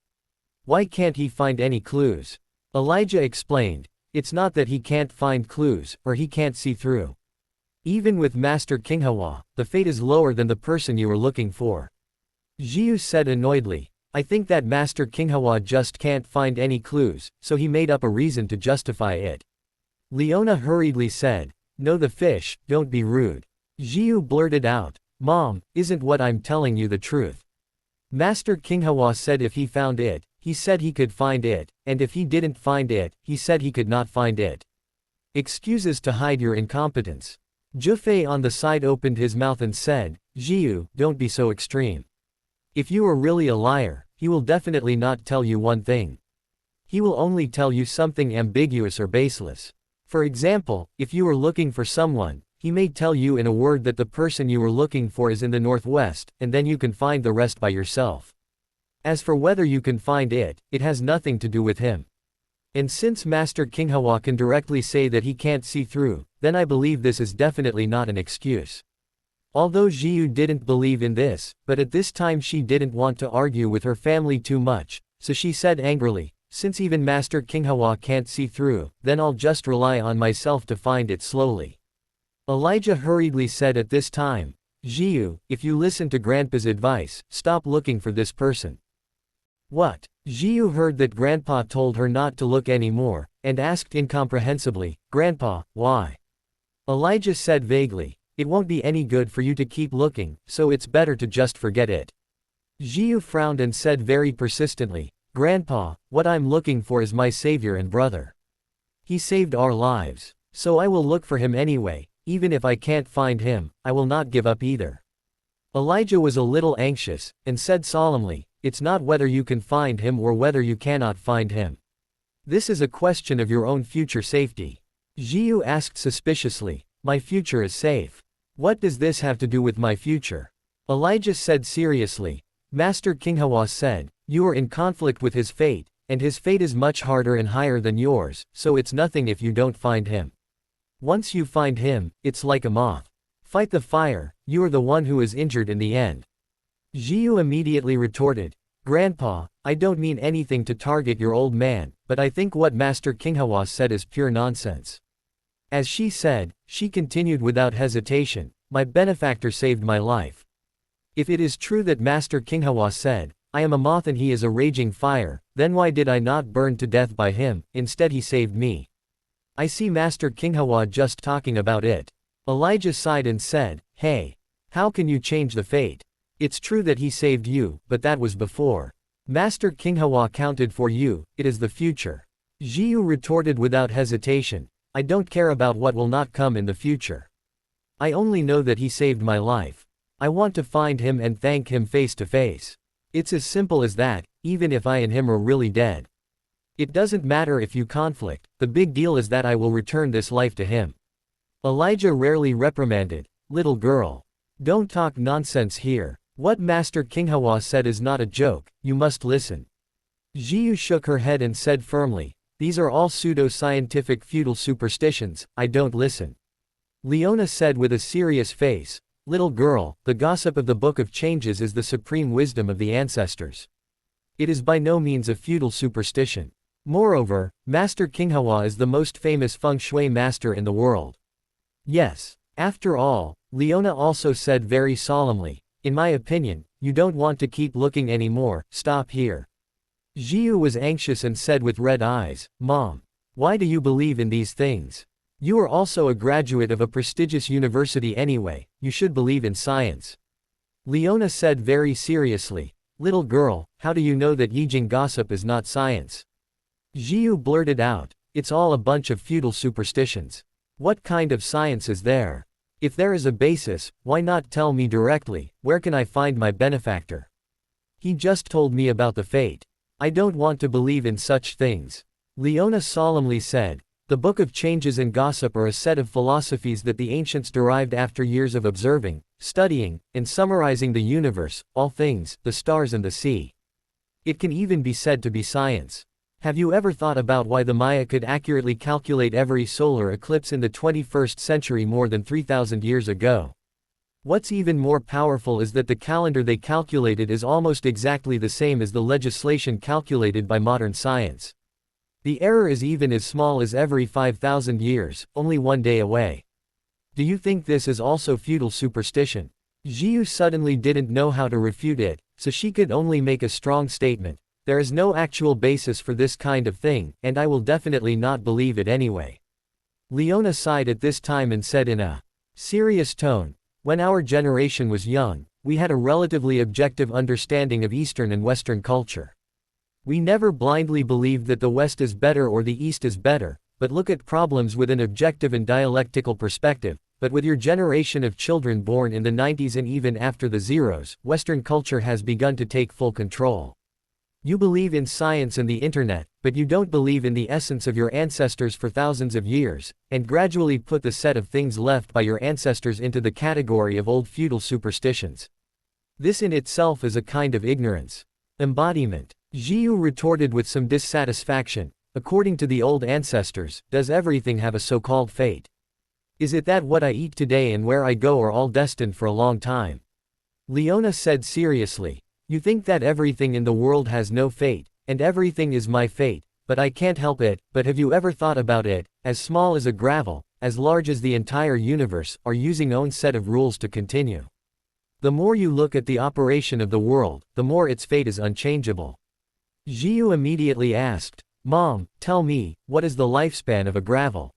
Why can't he find any clues?" Elijah explained, "It's not that he can't find clues, or he can't see through. Even with Master King Hawa, the fate is lower than the person you were looking for." Zhiyu said annoyedly, "I think that Master King Hawa just can't find any clues, so he made up a reason to justify it." Leona hurriedly said, "No, the fish, don't be rude." Zhiyu blurted out, "Mom, isn't what I'm telling you the truth? Master King Hawa said if he found it, he said he could find it, and if he didn't find it, he said he could not find it. Excuses to hide your incompetence. Zhifei on the side opened his mouth and said, Zhiyu, don't be so extreme. If you are really a liar, he will definitely not tell you one thing. He will only tell you something ambiguous or baseless. For example, if you are looking for someone, he may tell you in a word that the person you are looking for is in the northwest, and then you can find the rest by yourself. As for whether you can find it, it has nothing to do with him. And since Master Qinghua can directly say that he can't see through, then I believe this is definitely not an excuse. Although Zhiyu didn't believe in this, but at this time she didn't want to argue with her family too much, so she said angrily, since even Master Qinghua can't see through, then I'll just rely on myself to find it slowly. Elijah hurriedly said at this time, Zhiyu, if you listen to Grandpa's advice, stop looking for this person. What? Zhiyu heard that Grandpa told her not to look anymore, and asked incomprehensibly, Grandpa, why? Elijah said vaguely, it won't be any good for you to keep looking, so it's better to just forget it. Zhiyu frowned and said very persistently, Grandpa, what I'm looking for is my savior and brother. He saved our lives. So I will look for him anyway, even if I can't find him, I will not give up either. Elijah was a little anxious, and said solemnly, it's not whether you can find him or whether you cannot find him. This is a question of your own future safety. Zhiyu asked suspiciously, my future is safe. What does this have to do with my future? Elijah said seriously, Master Qinghua said, you are in conflict with his fate, and his fate is much harder and higher than yours, so it's nothing if you don't find him. Once you find him, it's like a moth. Fight the fire, you are the one who is injured in the end. Zhiyu immediately retorted, Grandpa, I don't mean anything to target your old man, but I think what Master Qinghua said is pure nonsense. As she said, she continued without hesitation, my benefactor saved my life. If it is true that Master Qinghua said, I am a moth and he is a raging fire, then why did I not burn to death by him, instead he saved me? I see Master Qinghua just talking about it. Elijah sighed and said, hey, how can you change the fate? It's true that he saved you, but that was before. Master Qinghua counted for you, it is the future. Zhiyu retorted without hesitation, I don't care about what will not come in the future. I only know that he saved my life. I want to find him and thank him face to face. It's as simple as that, even if I and him are really dead. It doesn't matter if you conflict, the big deal is that I will return this life to him. Elijah rarely reprimanded, little girl. Don't talk nonsense here. What Master Qinghua said is not a joke, you must listen. Zhiyu shook her head and said firmly, these are all pseudo-scientific feudal superstitions, I don't listen. Leona said with a serious face, little girl, the gossip of the Book of Changes is the supreme wisdom of the ancestors. It is by no means a feudal superstition. Moreover, Master Qinghua is the most famous feng shui master in the world. Yes. After all, Leona also said very solemnly, in my opinion, you don't want to keep looking anymore, stop here. Zhiyu was anxious and said with red eyes, Mom, why do you believe in these things? You are also a graduate of a prestigious university anyway, you should believe in science. Leona said very seriously, little girl, how do you know that Yijing gossip is not science? Zhiyu blurted out, it's all a bunch of feudal superstitions. What kind of science is there? If there is a basis, why not tell me directly, where can I find my benefactor? He just told me about the fate. I don't want to believe in such things. Leona solemnly said, the Book of Changes and Gossip are a set of philosophies that the ancients derived after years of observing, studying, and summarizing the universe, all things, the stars and the sea. It can even be said to be science. Have you ever thought about why the Maya could accurately calculate every solar eclipse in the 21st century more than 3,000 years ago? What's even more powerful is that the calendar they calculated is almost exactly the same as the legislation calculated by modern science. The error is even as small as every 5,000 years, only one day away. Do you think this is also feudal superstition? Zhiyu suddenly didn't know how to refute it, so she could only make a strong statement. There is no actual basis for this kind of thing, and I will definitely not believe it anyway. Leona sighed at this time and said in a serious tone, when our generation was young, we had a relatively objective understanding of Eastern and Western culture. We never blindly believed that the West is better or the East is better, but look at problems with an objective and dialectical perspective. But with your generation of children born in the 90s and even after the zeros, Western culture has begun to take full control. You believe in science and the internet, but you don't believe in the essence of your ancestors for thousands of years, and gradually put the set of things left by your ancestors into the category of old feudal superstitions. This in itself is a kind of ignorance. Embodiment. Zhiyu retorted with some dissatisfaction. According to the old ancestors, does everything have a so-called fate? Is it that what I eat today and where I go are all destined for a long time? Leona said seriously. You think that everything in the world has no fate, and everything is my fate, but I can't help it. But have you ever thought about it, as small as a gravel, as large as the entire universe, are using own set of rules to continue? The more you look at the operation of the world, the more its fate is unchangeable. Zhiyu immediately asked, Mom, tell me, what is the lifespan of a gravel?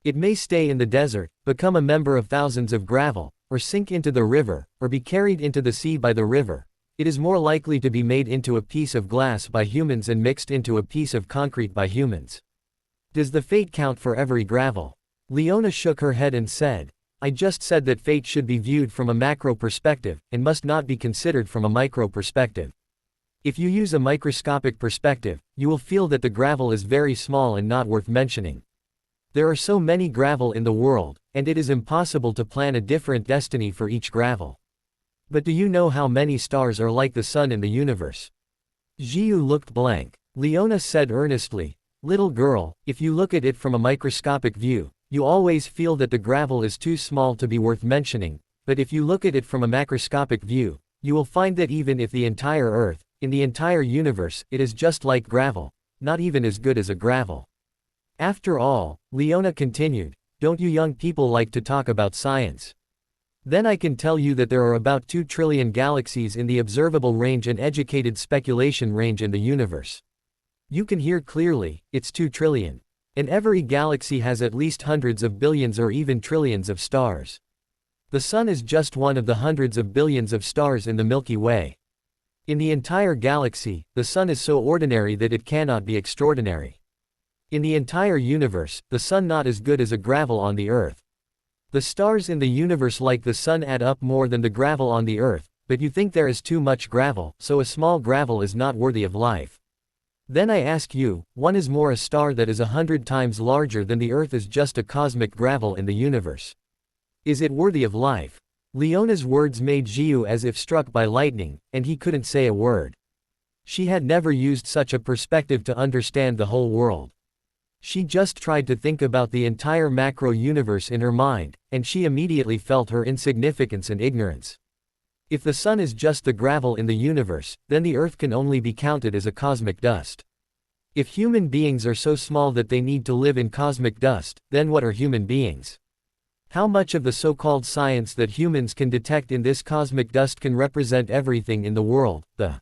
It may stay in the desert, become a member of thousands of gravel, or sink into the river, or be carried into the sea by the river. It is more likely to be made into a piece of glass by humans and mixed into a piece of concrete by humans. Does the fate count for every gravel? Leona shook her head and said, I just said that fate should be viewed from a macro perspective, and must not be considered from a micro perspective. If you use a microscopic perspective, you will feel that the gravel is very small and not worth mentioning. There are so many gravel in the world, and it is impossible to plan a different destiny for each gravel. But do you know how many stars are like the sun in the universe? Zhiyu looked blank. Leona said earnestly, Little girl, if you look at it from a microscopic view, you always feel that the gravel is too small to be worth mentioning, but if you look at it from a macroscopic view, you will find that even if the entire Earth, in the entire universe, it is just like gravel, not even as good as a gravel. After all, Leona continued, don't you young people like to talk about science? Then I can tell you that there are about 2 trillion galaxies in the observable range and educated speculation range in the universe. You can hear clearly, it's 2 trillion. And every galaxy has at least hundreds of billions or even trillions of stars. The Sun is just one of the hundreds of billions of stars in the Milky Way. In the entire galaxy, the Sun is so ordinary that it cannot be extraordinary. In the entire universe, the Sun not as good as a gravel on the Earth. The stars in the universe like the Sun add up more than the gravel on the Earth, but you think there is too much gravel, so a small gravel is not worthy of life. Then I ask you, one is more a star that is 100 times larger than the Earth is just a cosmic gravel in the universe. Is it worthy of life? Leona's words made Zhiyu as if struck by lightning, and he couldn't say a word. She had never used such a perspective to understand the whole world. She just tried to think about the entire macro-universe in her mind, and she immediately felt her insignificance and ignorance. If the Sun is just the gravel in the universe, then the Earth can only be counted as a cosmic dust. If human beings are so small that they need to live in cosmic dust, then what are human beings? How much of the so-called science that humans can detect in this cosmic dust can represent everything in the world, the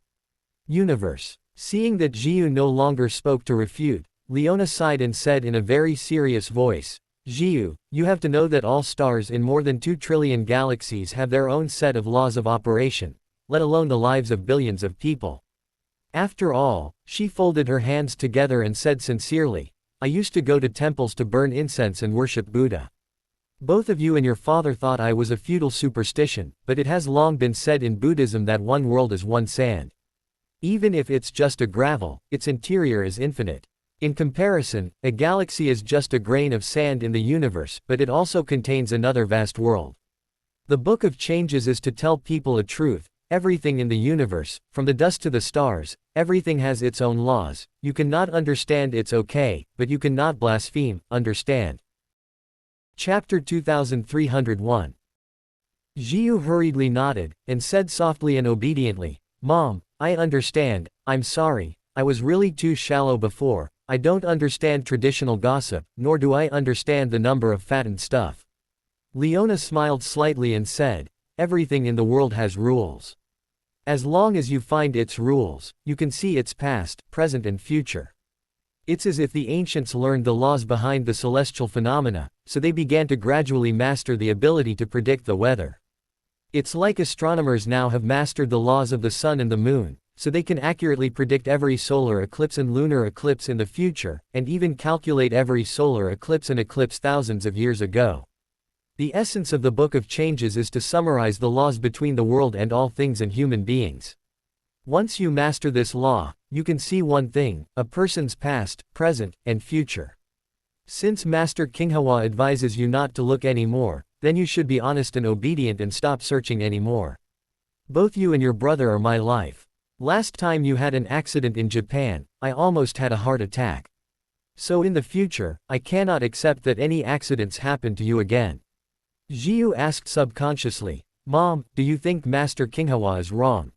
universe? Seeing that Zhiyu no longer spoke to refute, Leona sighed and said in a very serious voice, Zhiyu, you have to know that all stars in more than 2 trillion galaxies have their own set of laws of operation, let alone the lives of billions of people. After all, she folded her hands together and said sincerely, I used to go to temples to burn incense and worship Buddha. Both of you and your father thought I was a feudal superstition, but it has long been said in Buddhism that one world is one sand. Even if it's just a gravel, its interior is infinite. In comparison, a galaxy is just a grain of sand in the universe, but it also contains another vast world. The Book of Changes is to tell people a truth. Everything in the universe, from the dust to the stars, everything has its own laws. You cannot understand, it's okay, but you cannot blaspheme, understand. Chapter 2301. Zhiyu hurriedly nodded, and said softly and obediently, Mom, I understand, I'm sorry, I was really too shallow before. I don't understand traditional gossip, nor do I understand the number of fattened stuff. Leona smiled slightly and said, everything in the world has rules. As long as you find its rules, you can see its past, present and future. It's as if the ancients learned the laws behind the celestial phenomena, so they began to gradually master the ability to predict the weather. It's like astronomers now have mastered the laws of the sun and the moon, so they can accurately predict every solar eclipse and lunar eclipse in the future, and even calculate every solar eclipse and eclipse thousands of years ago. The essence of the Book of Changes is to summarize the laws between the world and all things and human beings. Once you master this law, you can see one thing: a person's past, present, and future. Since Master Kinghawa advises you not to look anymore, then you should be honest and obedient and stop searching anymore. Both you and your brother are my life. Last time you had an accident in Japan, I almost had a heart attack. So in the future, I cannot accept that any accidents happen to you again. Zhiyu asked subconsciously, "Mom, do you think Master Kinghawa is wrong?"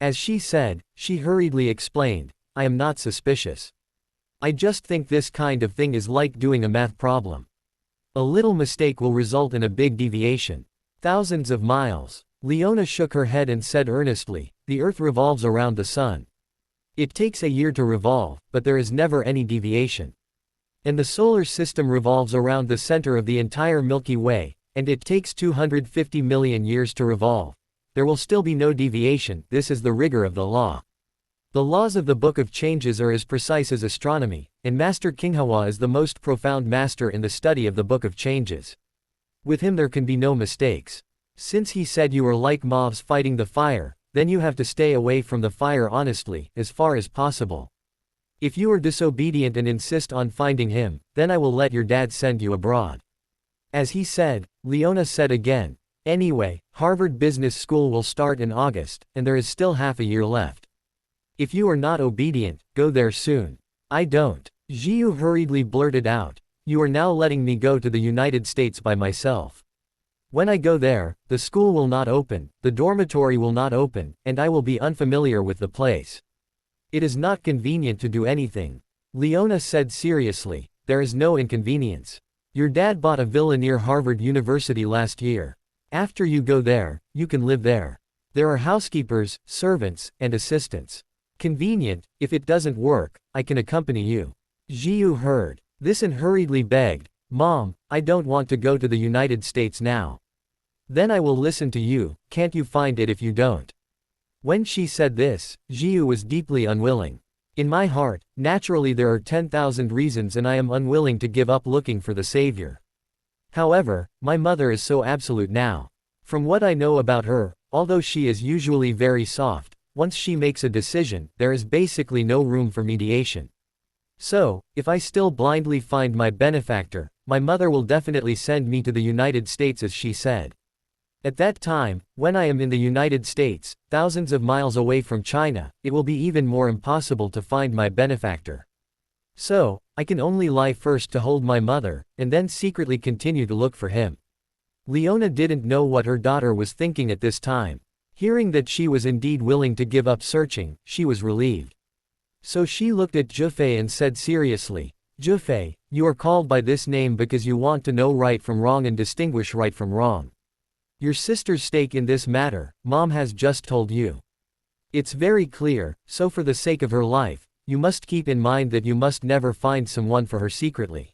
As she said, she hurriedly explained, "I am not suspicious. I just think this kind of thing is like doing a math problem. A little mistake will result in a big deviation. Thousands of miles." Leona shook her head and said earnestly, "The Earth revolves around the Sun. It takes a year to revolve, but there is never any deviation. And the solar system revolves around the center of the entire Milky Way, and it takes 250 million years to revolve. There will still be no deviation. This is the rigor of the law. The laws of the Book of Changes are as precise as astronomy, and Master Kinghawa is the most profound master in the study of the Book of Changes. With him there can be no mistakes. Since he said you are like moths fighting the fire, then you have to stay away from the fire honestly, as far as possible. If you are disobedient and insist on finding him, then I will let your dad send you abroad." As he said, Leona said again, "Anyway, Harvard Business School will start in August, and there is still half a year left. If you are not obedient, go there soon." "I don't." Zhiyu hurriedly blurted out. "You are now letting me go to the United States by myself. When I go there, the school will not open, the dormitory will not open, and I will be unfamiliar with the place. It is not convenient to do anything." Leona said seriously, "There is no inconvenience. Your dad bought a villa near Harvard University last year. After you go there, you can live there. There are housekeepers, servants, and assistants. Convenient. If it doesn't work, I can accompany you." Zhiyu heard this and hurriedly begged, "Mom, I don't want to go to the United States now." "Then I will listen to you. Can't you find it if you don't?" When she said this, Zhiyu was deeply unwilling. "In my heart, naturally there are 10,000 reasons and I am unwilling to give up looking for the Savior. However, my mother is so absolute now. From what I know about her, although she is usually very soft, once she makes a decision, there is basically no room for mediation. So, if I still blindly find my benefactor, my mother will definitely send me to the United States as she said. At that time, when I am in the United States, thousands of miles away from China, it will be even more impossible to find my benefactor. So, I can only lie first to hold my mother, and then secretly continue to look for him." Leona didn't know what her daughter was thinking at this time. Hearing that she was indeed willing to give up searching, she was relieved. So she looked at Zhifei and said seriously, "Zhifei, you are called by this name because you want to know right from wrong and distinguish right from wrong. Your sister's stake in this matter, Mom has just told you. It's very clear, so for the sake of her life, you must keep in mind that you must never find someone for her secretly.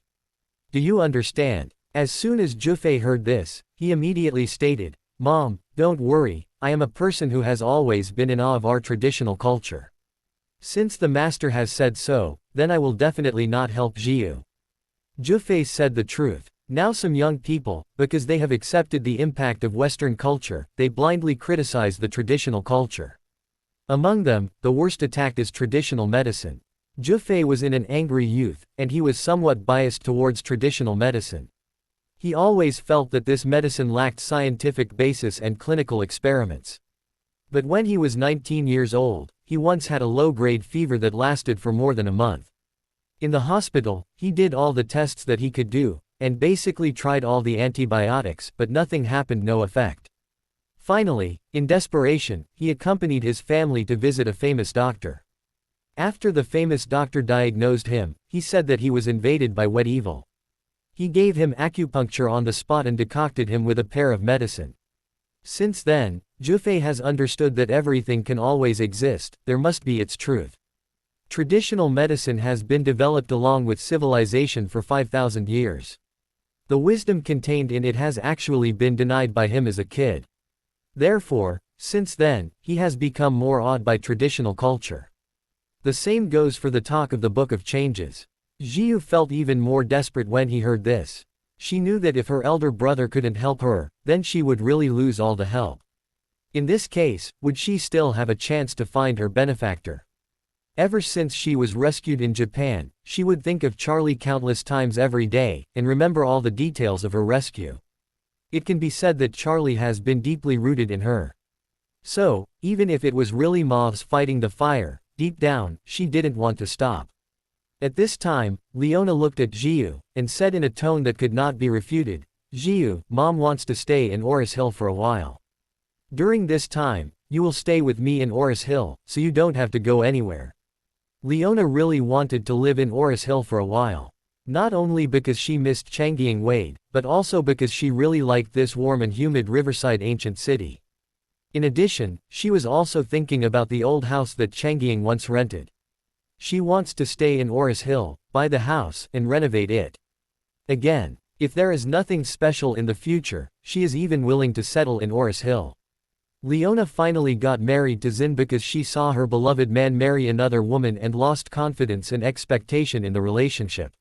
Do you understand?" As soon as Zhifei heard this, he immediately stated, "Mom, don't worry, I am a person who has always been in awe of our traditional culture. Since the master has said so, then I will definitely not help Zhiyu." Zhifei said the truth. Now some young people, because they have accepted the impact of Western culture, they blindly criticize the traditional culture. Among them, the worst attack is traditional medicine. Zhifei was in an angry youth, and he was somewhat biased towards traditional medicine. He always felt that this medicine lacked scientific basis and clinical experiments. But when he was 19 years old, he once had a low-grade fever that lasted for more than a month. In the hospital, he did all the tests that he could do, and basically tried all the antibiotics, but nothing happened, no effect. Finally, in desperation, he accompanied his family to visit a famous doctor. After the famous doctor diagnosed him, he said that he was invaded by wet evil. He gave him acupuncture on the spot and decocted him with a pair of medicine. Since then, Zhifei has understood that everything can always exist, there must be its truth. Traditional medicine has been developed along with civilization for 5,000 years. The wisdom contained in it has actually been denied by him as a kid. Therefore, Since then, he has become more awed by traditional culture. The same goes for the talk of the Book of Changes. Zhiyu felt even more desperate when he heard this. She knew that if her elder brother couldn't help her, then she would really lose all the help. In this case, would she still have a chance to find her benefactor? Ever since she was rescued in Japan, she would think of Charlie countless times every day, and remember all the details of her rescue. It can be said that Charlie has been deeply rooted in her. So, even if it was really moths fighting the fire, deep down, she didn't want to stop. At this time, Leona looked at Zhiyu, and said in a tone that could not be refuted, "Zhiyu, Mom wants to stay in Oris Hill for a while. During this time, you will stay with me in Oris Hill, so you don't have to go anywhere." Leona really wanted to live in Oris Hill for a while. Not only because she missed Changying Wade, but also because she really liked this warm and humid riverside ancient city. In addition, she was also thinking about the old house that Changying once rented. She wants to stay in Oris Hill, buy the house, and renovate it. Again, if there is nothing special in the future, she is even willing to settle in Oris Hill. Leona finally got married to Xin because she saw her beloved man marry another woman and lost confidence and expectation in the relationship.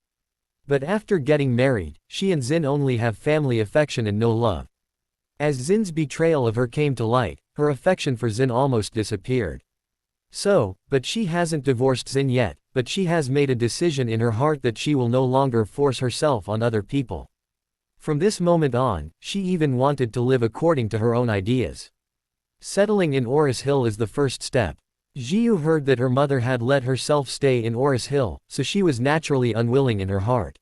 But after getting married, she and Xin only have family affection and no love. As Xin's betrayal of her came to light, her affection for Xin almost disappeared. But she hasn't divorced Xin yet, but she has made a decision in her heart that she will no longer force herself on other people. From this moment on, she even wanted to live according to her own ideas. Settling in Oris Hill is the first step. Zhiyu heard that her mother had let herself stay in Oris Hill, so she was naturally unwilling in her heart.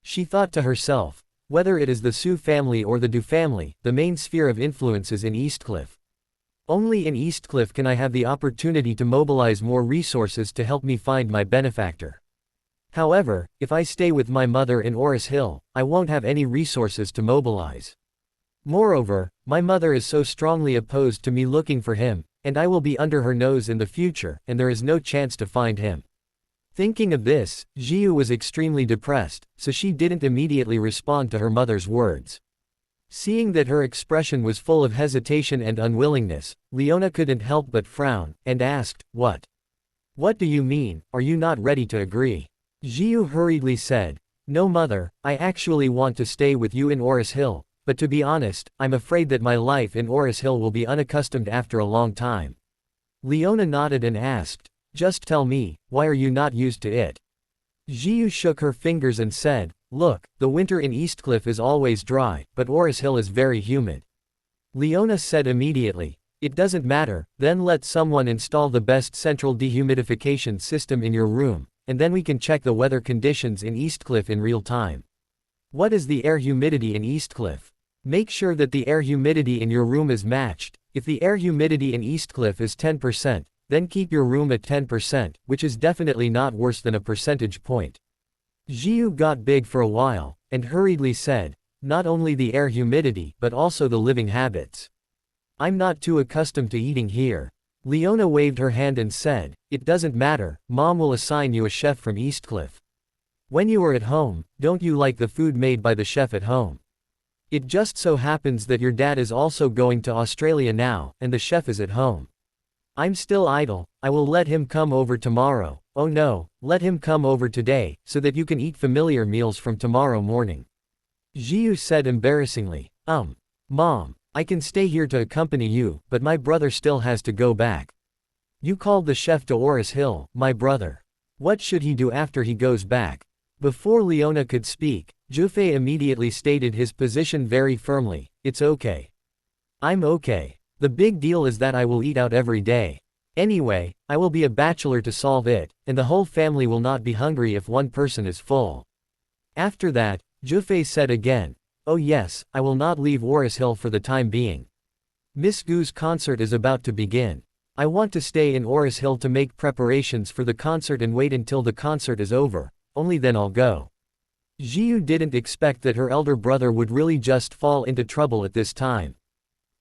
She thought to herself, whether it is the Su family or the Du family, the main sphere of influence is in Eastcliff. Only in Eastcliff can I have the opportunity to mobilize more resources to help me find my benefactor. However, if I stay with my mother in Oris Hill, I won't have any resources to mobilize. Moreover, my mother is so strongly opposed to me looking for him, and I will be under her nose in the future, and there is no chance to find him. Thinking of this, Zhiyu was extremely depressed, so she didn't immediately respond to her mother's words. Seeing that her expression was full of hesitation and unwillingness, Leona couldn't help but frown, and asked, "What? What do you mean, are you not ready to agree?" Zhiyu hurriedly said, "No mother, I actually want to stay with you in Oris Hill. But to be honest, I'm afraid that my life in Oris Hill will be unaccustomed after a long time." Leona nodded and asked, "Just tell me, why are you not used to it?" Zhiyu shook her fingers and said, "Look, the winter in Eastcliff is always dry, but Oris Hill is very humid." Leona said immediately, "It doesn't matter, then let someone install the best central dehumidification system in your room, and then we can check the weather conditions in Eastcliff in real time." "What is the air humidity in Eastcliff?" Make sure that the air humidity in your room is matched. If the air humidity in Eastcliff is 10%, then keep your room at 10%, which is definitely not worse than a percentage point. Zhiyu got big for a while, and hurriedly said, "Not only the air humidity, but also the living habits. I'm not too accustomed to eating here." Leona waved her hand and said, "It doesn't matter, Mom will assign you a chef from Eastcliff. When you are at home, don't you like the food made by the chef at home? It just so happens that your dad is also going to Australia now, and the chef is at home. I'm still idle, I will let him come over tomorrow. Oh no, let him come over today, so that you can eat familiar meals from tomorrow morning." Zhiyu said embarrassingly, Mom, I can stay here to accompany you, but my brother still has to go back." "You called the chef to Oris Hill, my brother. What should he do after he goes back?" Before Leona could speak, Zhufei immediately stated his position very firmly, "It's okay. I'm okay. The big deal is that I will eat out every day. Anyway, I will be a bachelor to solve it, and the whole family will not be hungry if one person is full." After that, Zhufei said again, "Oh yes, I will not leave Oris Hill for the time being. Miss Gu's concert is about to begin. I want to stay in Oris Hill to make preparations for the concert and wait until the concert is over, only then I'll go." Zhiyu didn't expect that her elder brother would really just fall into trouble at this time.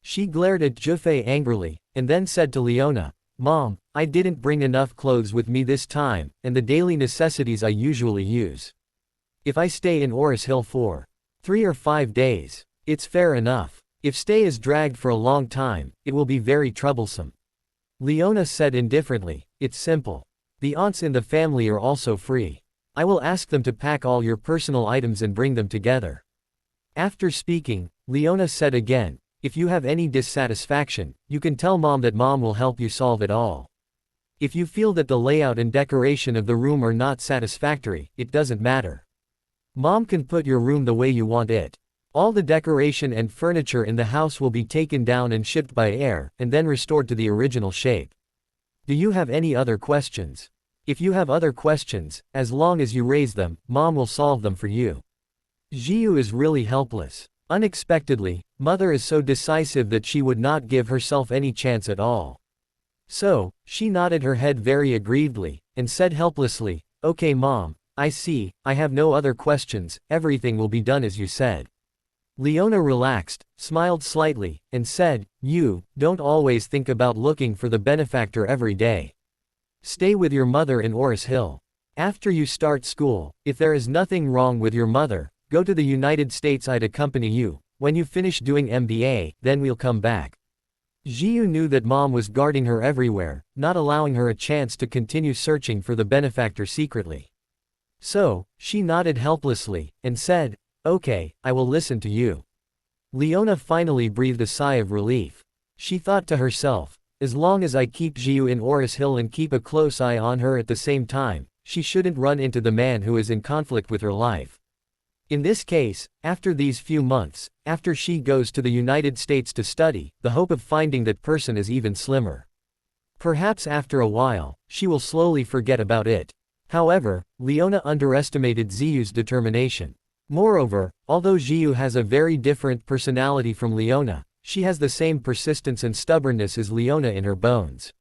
She glared at Zhufei angrily, and then said to Leona, "Mom, I didn't bring enough clothes with me this time, and the daily necessities I usually use. If I stay in Oris Hill for 3 or 5 days, it's fair enough. If stay is dragged for a long time, it will be very troublesome. Leona said indifferently, it's simple. The aunts in the family are also free. I will ask them to pack all your personal items and bring them together. After speaking, Leona said again, if you have any dissatisfaction, you can tell Mom that Mom will help you solve it all. If you feel that the layout and decoration of the room are not satisfactory, it doesn't matter. Mom can put your room the way you want it. All the decoration and furniture in the house will be taken down and shipped by air, and then restored to the original shape. Do you have any other questions? If you have other questions, as long as you raise them, Mom will solve them for you. Zhiyu is really helpless. Unexpectedly, Mother is so decisive that she would not give herself any chance at all. So, she nodded her head very aggrievedly, and said helplessly, okay Mom, I see, I have no other questions, everything will be done as you said. Leona relaxed, smiled slightly, and said, you don't always think about looking for the benefactor every day. Stay with your mother in Oris Hill. After you start school, if there is nothing wrong with your mother, go to the United States. I'd accompany you. When you finish doing MBA, then we'll come back. Zhiyu knew that Mom was guarding her everywhere, not allowing her a chance to continue searching for the benefactor secretly. So, she nodded helplessly, and said, okay, I will listen to you. Leona finally breathed a sigh of relief. She thought to herself, as long as I keep Zhiyu in Oris Hill and keep a close eye on her at the same time, she shouldn't run into the man who is in conflict with her life. In this case, after these few months, after she goes to the United States to study, the hope of finding that person is even slimmer. Perhaps after a while, she will slowly forget about it. However, Leona underestimated Zhiyu's determination. Moreover, although Zhiyu has a very different personality from Leona, she has the same persistence and stubbornness as Leona in her bones.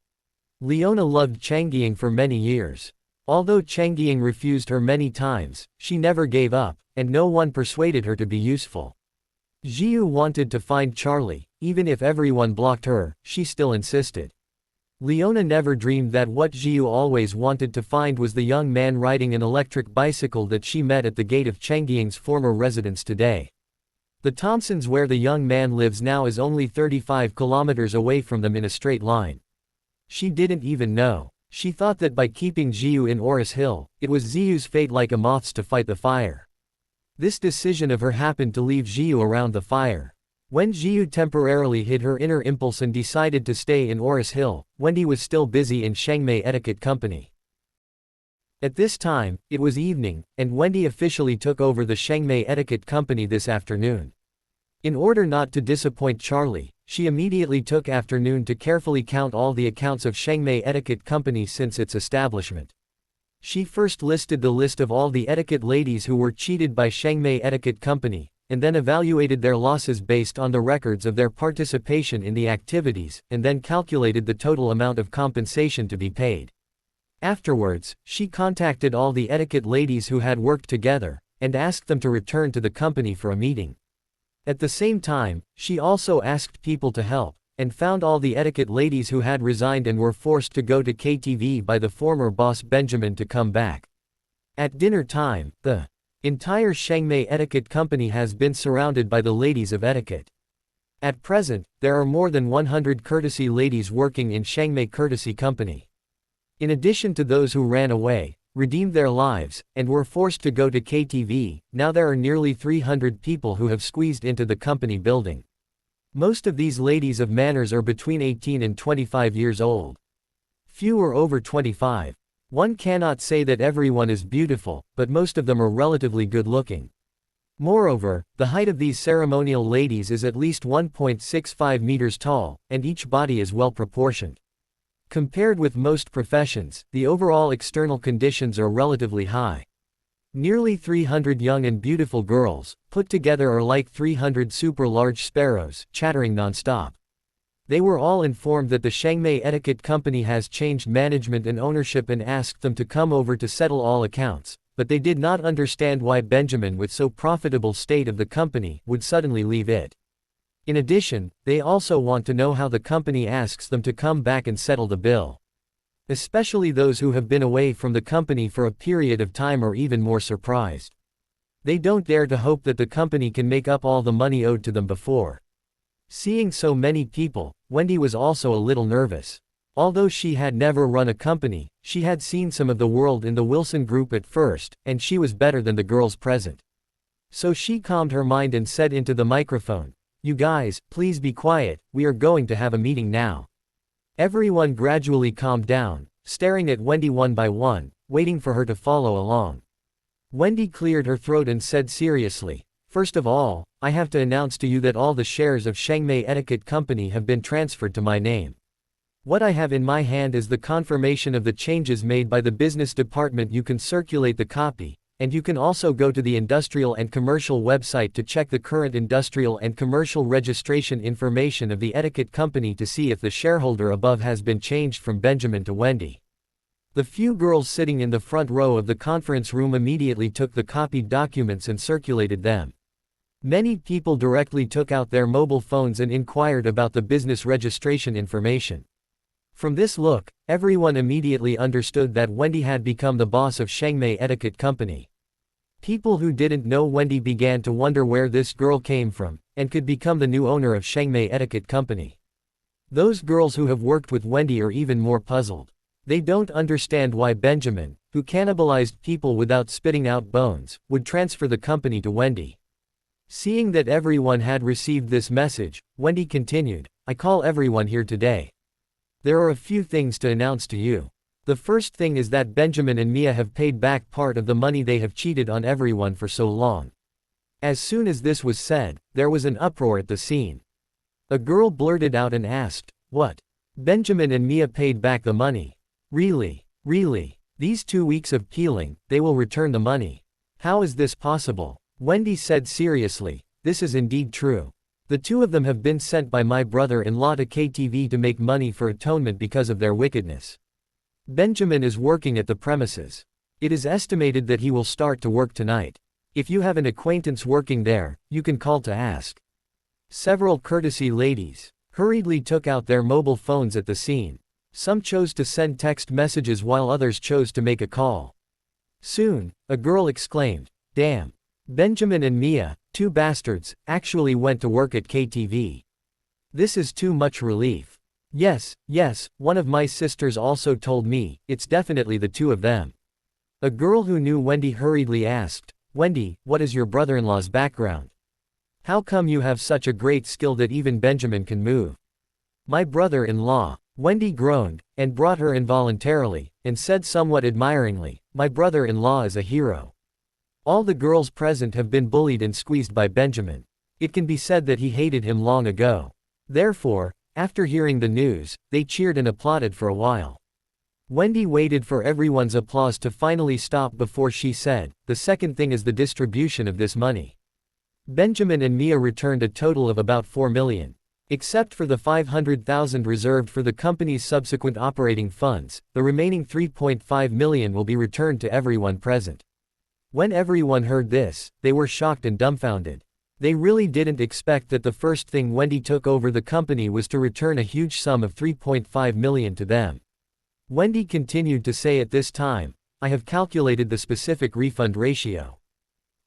Leona loved Changying for many years. Although Changying refused her many times, she never gave up, and no one persuaded her to be useful. Zhiyu wanted to find Charlie, even if everyone blocked her, she still insisted. Leona never dreamed that what Zhiyu always wanted to find was the young man riding an electric bicycle that she met at the gate of Changying's former residence today. The Thompsons where the young man lives now is only 35 kilometers away from them in a straight line. She didn't even know. She thought that by keeping Zhiyu in Oris Hill, it was Zhiyu's fate like a moth's to fight the fire. This decision of her happened to leave Zhiyu around the fire. When Zhiyu temporarily hid her inner impulse and decided to stay in Oris Hill, Wendy was still busy in Shangmei Etiquette Company. At this time, it was evening, and Wendy officially took over the Shangmei Etiquette Company this afternoon. In order not to disappoint Charlie, she immediately took afternoon to carefully count all the accounts of Shangmei Etiquette Company since its establishment. She first listed the list of all the etiquette ladies who were cheated by Shangmei Etiquette Company, and then evaluated their losses based on the records of their participation in the activities, and then calculated the total amount of compensation to be paid. Afterwards, she contacted all the etiquette ladies who had worked together, and asked them to return to the company for a meeting. At the same time, she also asked people to help, and found all the etiquette ladies who had resigned and were forced to go to KTV by the former boss Benjamin to come back. At dinner time, the entire Shangmei Etiquette Company has been surrounded by the ladies of etiquette. At present, there are more than 100 courtesy ladies working in Shangmei Courtesy Company. In addition to those who ran away, redeemed their lives, and were forced to go to KTV, now there are nearly 300 people who have squeezed into the company building. Most of these ladies of manners are between 18 and 25 years old. Few are over 25. One cannot say that everyone is beautiful, but most of them are relatively good-looking. Moreover, the height of these ceremonial ladies is at least 1.65 meters tall, and each body is well proportioned. Compared with most professions, the overall external conditions are relatively high. Nearly 300 young and beautiful girls, put together are like 300 super-large sparrows, chattering non-stop. They were all informed that the Shangmei Etiquette Company has changed management and ownership and asked them to come over to settle all accounts, but they did not understand why Benjamin, with so profitable state of the company, would suddenly leave it. In addition, they also want to know how the company asks them to come back and settle the bill. Especially those who have been away from the company for a period of time are even more surprised. They don't dare to hope that the company can make up all the money owed to them before. Seeing so many people, Wendy was also a little nervous. Although she had never run a company, she had seen some of the world in the Wilson Group at first, and she was better than the girls present. So she calmed her mind and said into the microphone, "You guys, please be quiet, we are going to have a meeting now." Everyone gradually calmed down, staring at Wendy one by one, waiting for her to follow along. Wendy cleared her throat and said seriously, "First of all, I have to announce to you that all the shares of Shengmei Etiquette Company have been transferred to my name. What I have in my hand is the confirmation of the changes made by the business department. You can circulate the copy, and you can also go to the industrial and commercial website to check the current industrial and commercial registration information of the Etiquette Company to see if the shareholder above has been changed from Benjamin to Wendy." The few girls sitting in the front row of the conference room immediately took the copied documents and circulated them. Many people directly took out their mobile phones and inquired about the business registration information. From this look, everyone immediately understood that Wendy had become the boss of Shengmei Etiquette Company. People who didn't know Wendy began to wonder where this girl came from, and could become the new owner of Shengmei Etiquette Company. Those girls who have worked with Wendy are even more puzzled. They don't understand why Benjamin, who cannibalized people without spitting out bones, would transfer the company to Wendy. Seeing that everyone had received this message, Wendy continued, "I call everyone here today. There are a few things to announce to you. The first thing is that Benjamin and Mia have paid back part of the money they have cheated on everyone for so long." As soon as this was said, there was an uproar at the scene. A girl blurted out and asked, "What? Benjamin and Mia paid back the money? Really? Really? These 2 weeks of peeling, they will return the money? How is this possible?" Wendy said seriously, "This is indeed true. The two of them have been sent by my brother-in-law to KTV to make money for atonement because of their wickedness. Benjamin is working at the premises. It is estimated that he will start to work tonight. If you have an acquaintance working there, you can call to ask." Several courtesy ladies hurriedly took out their mobile phones at the scene. Some chose to send text messages while others chose to make a call. Soon, a girl exclaimed, "Damn! Benjamin and Mia, two bastards, actually went to work at KTV. This is too much relief. Yes, one of my sisters also told me, it's definitely the two of them." A girl who knew Wendy hurriedly asked, "Wendy, what is your brother-in-law's background? How come you have such a great skill that even Benjamin can move?" "My brother-in-law," Wendy groaned, and brought her involuntarily, and said somewhat admiringly, "My brother-in-law is a hero. All the girls present have been bullied and squeezed by Benjamin. It can be said that he hated him long ago. Therefore, after hearing the news, they cheered and applauded for a while." Wendy waited for everyone's applause to finally stop before she said, "The second thing is the distribution of this money. Benjamin and Mia returned a total of about 4 million. Except for the 500,000 reserved for the company's subsequent operating funds, the remaining 3.5 million will be returned to everyone present." When everyone heard this, they were shocked and dumbfounded. They really didn't expect that the first thing Wendy took over the company was to return a huge sum of 3.5 million to them. Wendy continued to say at this time, "I have calculated the specific refund ratio.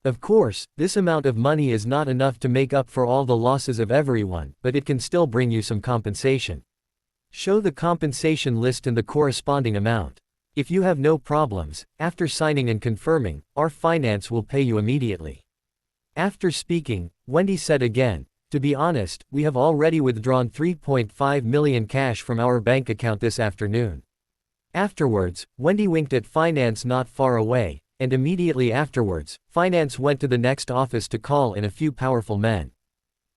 Of course, this amount of money is not enough to make up for all the losses of everyone, but it can still bring you some compensation. Show the compensation list and the corresponding amount. If you have no problems, after signing and confirming, our finance will pay you immediately." After speaking, Wendy said again, "To be honest, we have already withdrawn 3.5 million cash from our bank account this afternoon." Afterwards, Wendy winked at finance not far away, and immediately afterwards, finance went to the next office to call in a few powerful men.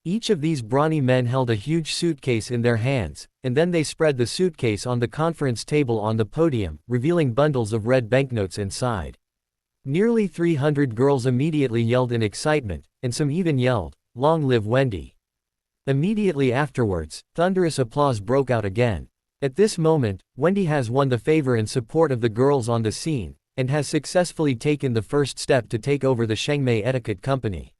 Each of these brawny men held a huge suitcase in their hands, and then they spread the suitcase on the conference table on the podium, revealing bundles of red banknotes inside. Nearly 300 girls immediately yelled in excitement, and some even yelled, "Long live Wendy." Immediately afterwards, thunderous applause broke out again. At this moment, Wendy has won the favor and support of the girls on the scene, and has successfully taken the first step to take over the Shengmei Etiquette Company.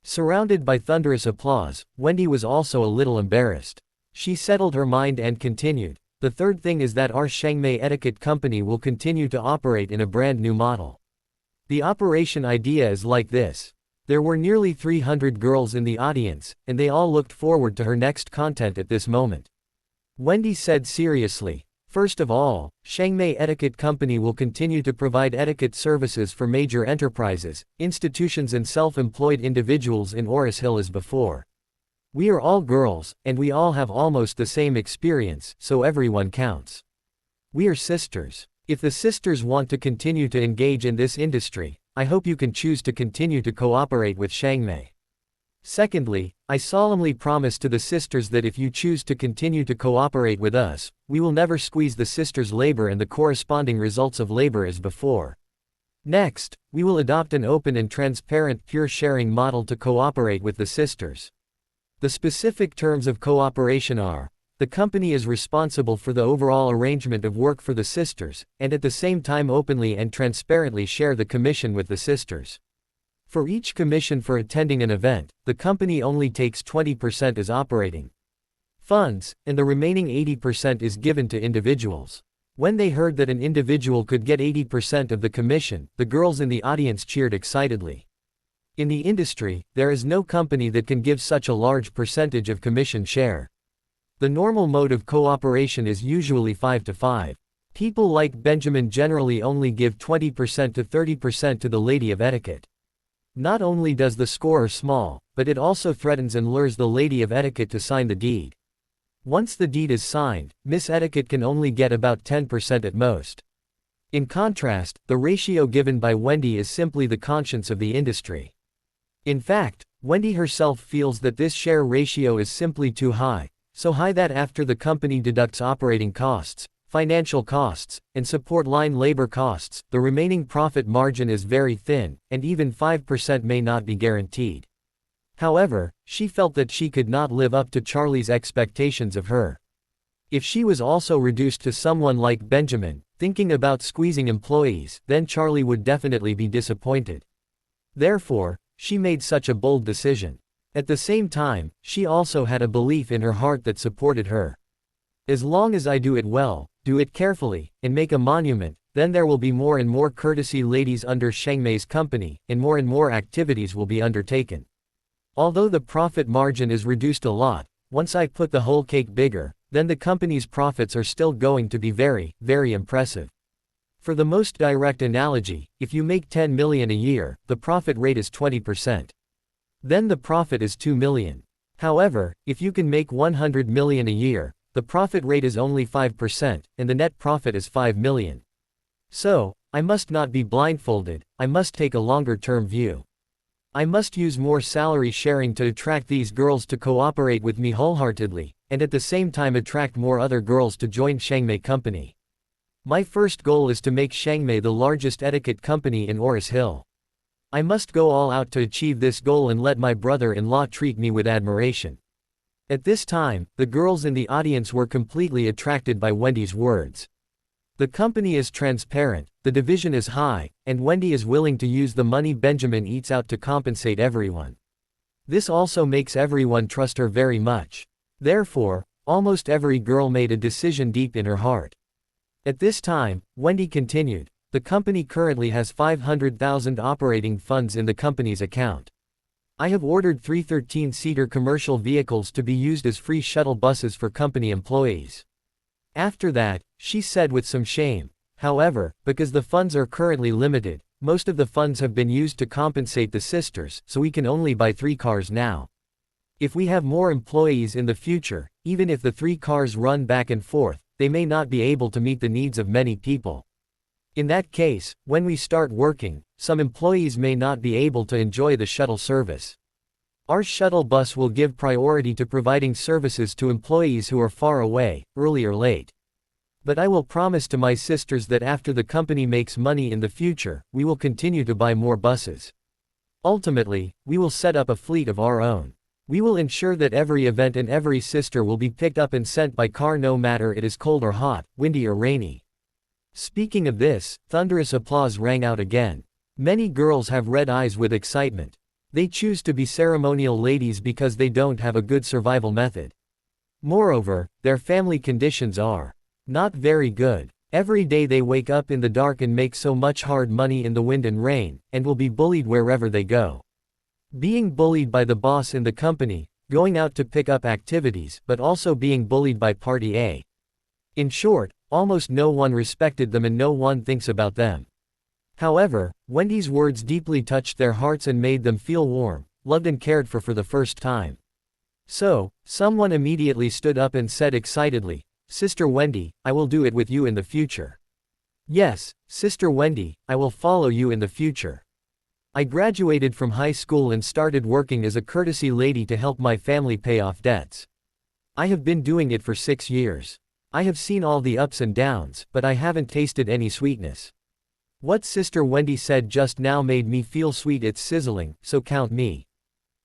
Surrounded by thunderous applause, Wendy was also a little embarrassed. She settled her mind and continued, "The third thing is that our Shengmei Etiquette Company will continue to operate in a brand new model. The operation idea is like this. There were nearly 300 girls in the audience, and they all looked forward to her next content at this moment. Wendy said seriously, "First of all, Shangmei Etiquette Company will continue to provide etiquette services for major enterprises, institutions and self-employed individuals in Oris Hill as before. We are all girls, and we all have almost the same experience, so everyone counts. We are sisters. If the sisters want to continue to engage in this industry, I hope you can choose to continue to cooperate with Shangmei. Secondly, I solemnly promise to the sisters that if you choose to continue to cooperate with us, we will never squeeze the sisters' labor and the corresponding results of labor as before. Next, we will adopt an open and transparent pure sharing model to cooperate with the sisters. The specific terms of cooperation are, the company is responsible for the overall arrangement of work for the sisters, and at the same time openly and transparently share the commission with the sisters. For each commission for attending an event, the company only takes 20% as operating funds, and the remaining 80% is given to individuals." When they heard that an individual could get 80% of the commission, the girls in the audience cheered excitedly. In the industry, there is no company that can give such a large percentage of commission share. The normal mode of cooperation is usually 5 to 5. People like Benjamin generally only give 20% to 30% to the lady of etiquette. Not only does the score small, but it also threatens and lures the lady of etiquette to sign the deed. Once the deed is signed, Miss Etiquette can only get about 10% at most. In contrast, the ratio given by Wendy is simply the conscience of the industry. In fact, Wendy herself feels that this share ratio is simply too high, so high that after the company deducts operating costs, financial costs, and support line labor costs, the remaining profit margin is very thin, and even 5% may not be guaranteed. However, she felt that she could not live up to Charlie's expectations of her. If she was also reduced to someone like Benjamin, thinking about squeezing employees, then Charlie would definitely be disappointed. Therefore, she made such a bold decision. At the same time, she also had a belief in her heart that supported her. As long as I do it well, do it carefully, and make a monument, then there will be more and more courtesy ladies under Shangmei's company, and more activities will be undertaken. Although the profit margin is reduced a lot, once I put the whole cake bigger, then the company's profits are still going to be very, very impressive. For the most direct analogy, if you make 10 million a year, the profit rate is 20%. Then the profit is 2 million. However, if you can make 100 million a year, the profit rate is only 5%, and the net profit is 5 million. So, I must not be blindfolded, I must take a longer-term view. I must use more salary sharing to attract these girls to cooperate with me wholeheartedly, and at the same time attract more other girls to join Shangmei Company. My first goal is to make Shangmei the largest etiquette company in Oris Hill. I must go all out to achieve this goal and let my brother-in-law treat me with admiration." At this time, the girls in the audience were completely attracted by Wendy's words. The company is transparent, the division is high, and Wendy is willing to use the money Benjamin eats out to compensate everyone. This also makes everyone trust her very much. Therefore, almost every girl made a decision deep in her heart. At this time, Wendy continued, the company currently has 500,000 operating funds in the company's account. I have ordered 3 13-seater commercial vehicles to be used as free shuttle buses for company employees. After that, she said with some shame, however, because the funds are currently limited, most of the funds have been used to compensate the sisters, so we can only buy 3 cars now. If we have more employees in the future, even if the 3 cars run back and forth, they may not be able to meet the needs of many people. In that case, when we start working, some employees may not be able to enjoy the shuttle service. Our shuttle bus will give priority to providing services to employees who are far away, early or late. But I will promise to my sisters that after the company makes money in the future, we will continue to buy more buses. Ultimately, we will set up a fleet of our own. We will ensure that every event and every sister will be picked up and sent by car no matter it is cold or hot, windy or rainy. Speaking of this, thunderous applause rang out again. Many girls have red eyes with excitement. They choose to be ceremonial ladies because they don't have a good survival method. Moreover, their family conditions are not very good. Every day they wake up in the dark and make so much hard money in the wind and rain, and will be bullied wherever they go. Being bullied by the boss in the company, going out to pick up activities, but also being bullied by Party A. In short, almost no one respected them and no one thinks about them. However, Wendy's words deeply touched their hearts and made them feel warm, loved and cared for the first time. So, someone immediately stood up and said excitedly, "Sister Wendy, I will do it with you in the future. Yes, Sister Wendy, I will follow you in the future. I graduated from high school and started working as a courtesy lady to help my family pay off debts. I have been doing it for 6 years. I have seen all the ups and downs, but I haven't tasted any sweetness. What Sister Wendy said just now made me feel sweet, it's sizzling, so count me.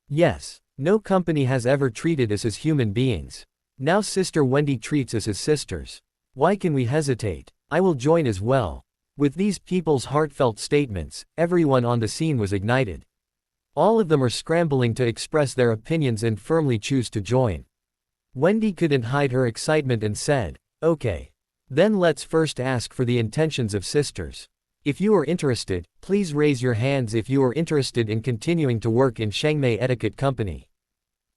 Yes, no company has ever treated us as human beings. Now Sister Wendy treats us as sisters. Why can we hesitate? I will join as well." With these people's heartfelt statements, everyone on the scene was ignited. All of them are scrambling to express their opinions and firmly choose to join. Wendy couldn't hide her excitement and said, "Okay. Then let's first ask for the intentions of sisters. If you are interested, please raise your hands if you are interested in continuing to work in Shengmei Etiquette Company."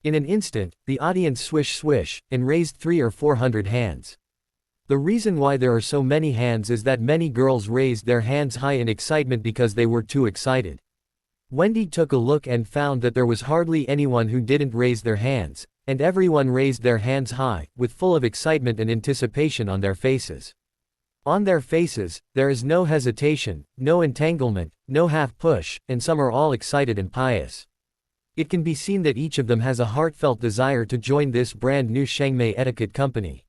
In an instant, the audience swish and raised 300 or 400 hands. The reason why there are so many hands is that many girls raised their hands high in excitement because they were too excited. Wendy took a look and found that there was hardly anyone who didn't raise their hands, and everyone raised their hands high, with full of excitement and anticipation on their faces. On their faces, there is no hesitation, no entanglement, no half push, and some are all excited and pious. It can be seen that each of them has a heartfelt desire to join this brand new Shengmei Etiquette Company.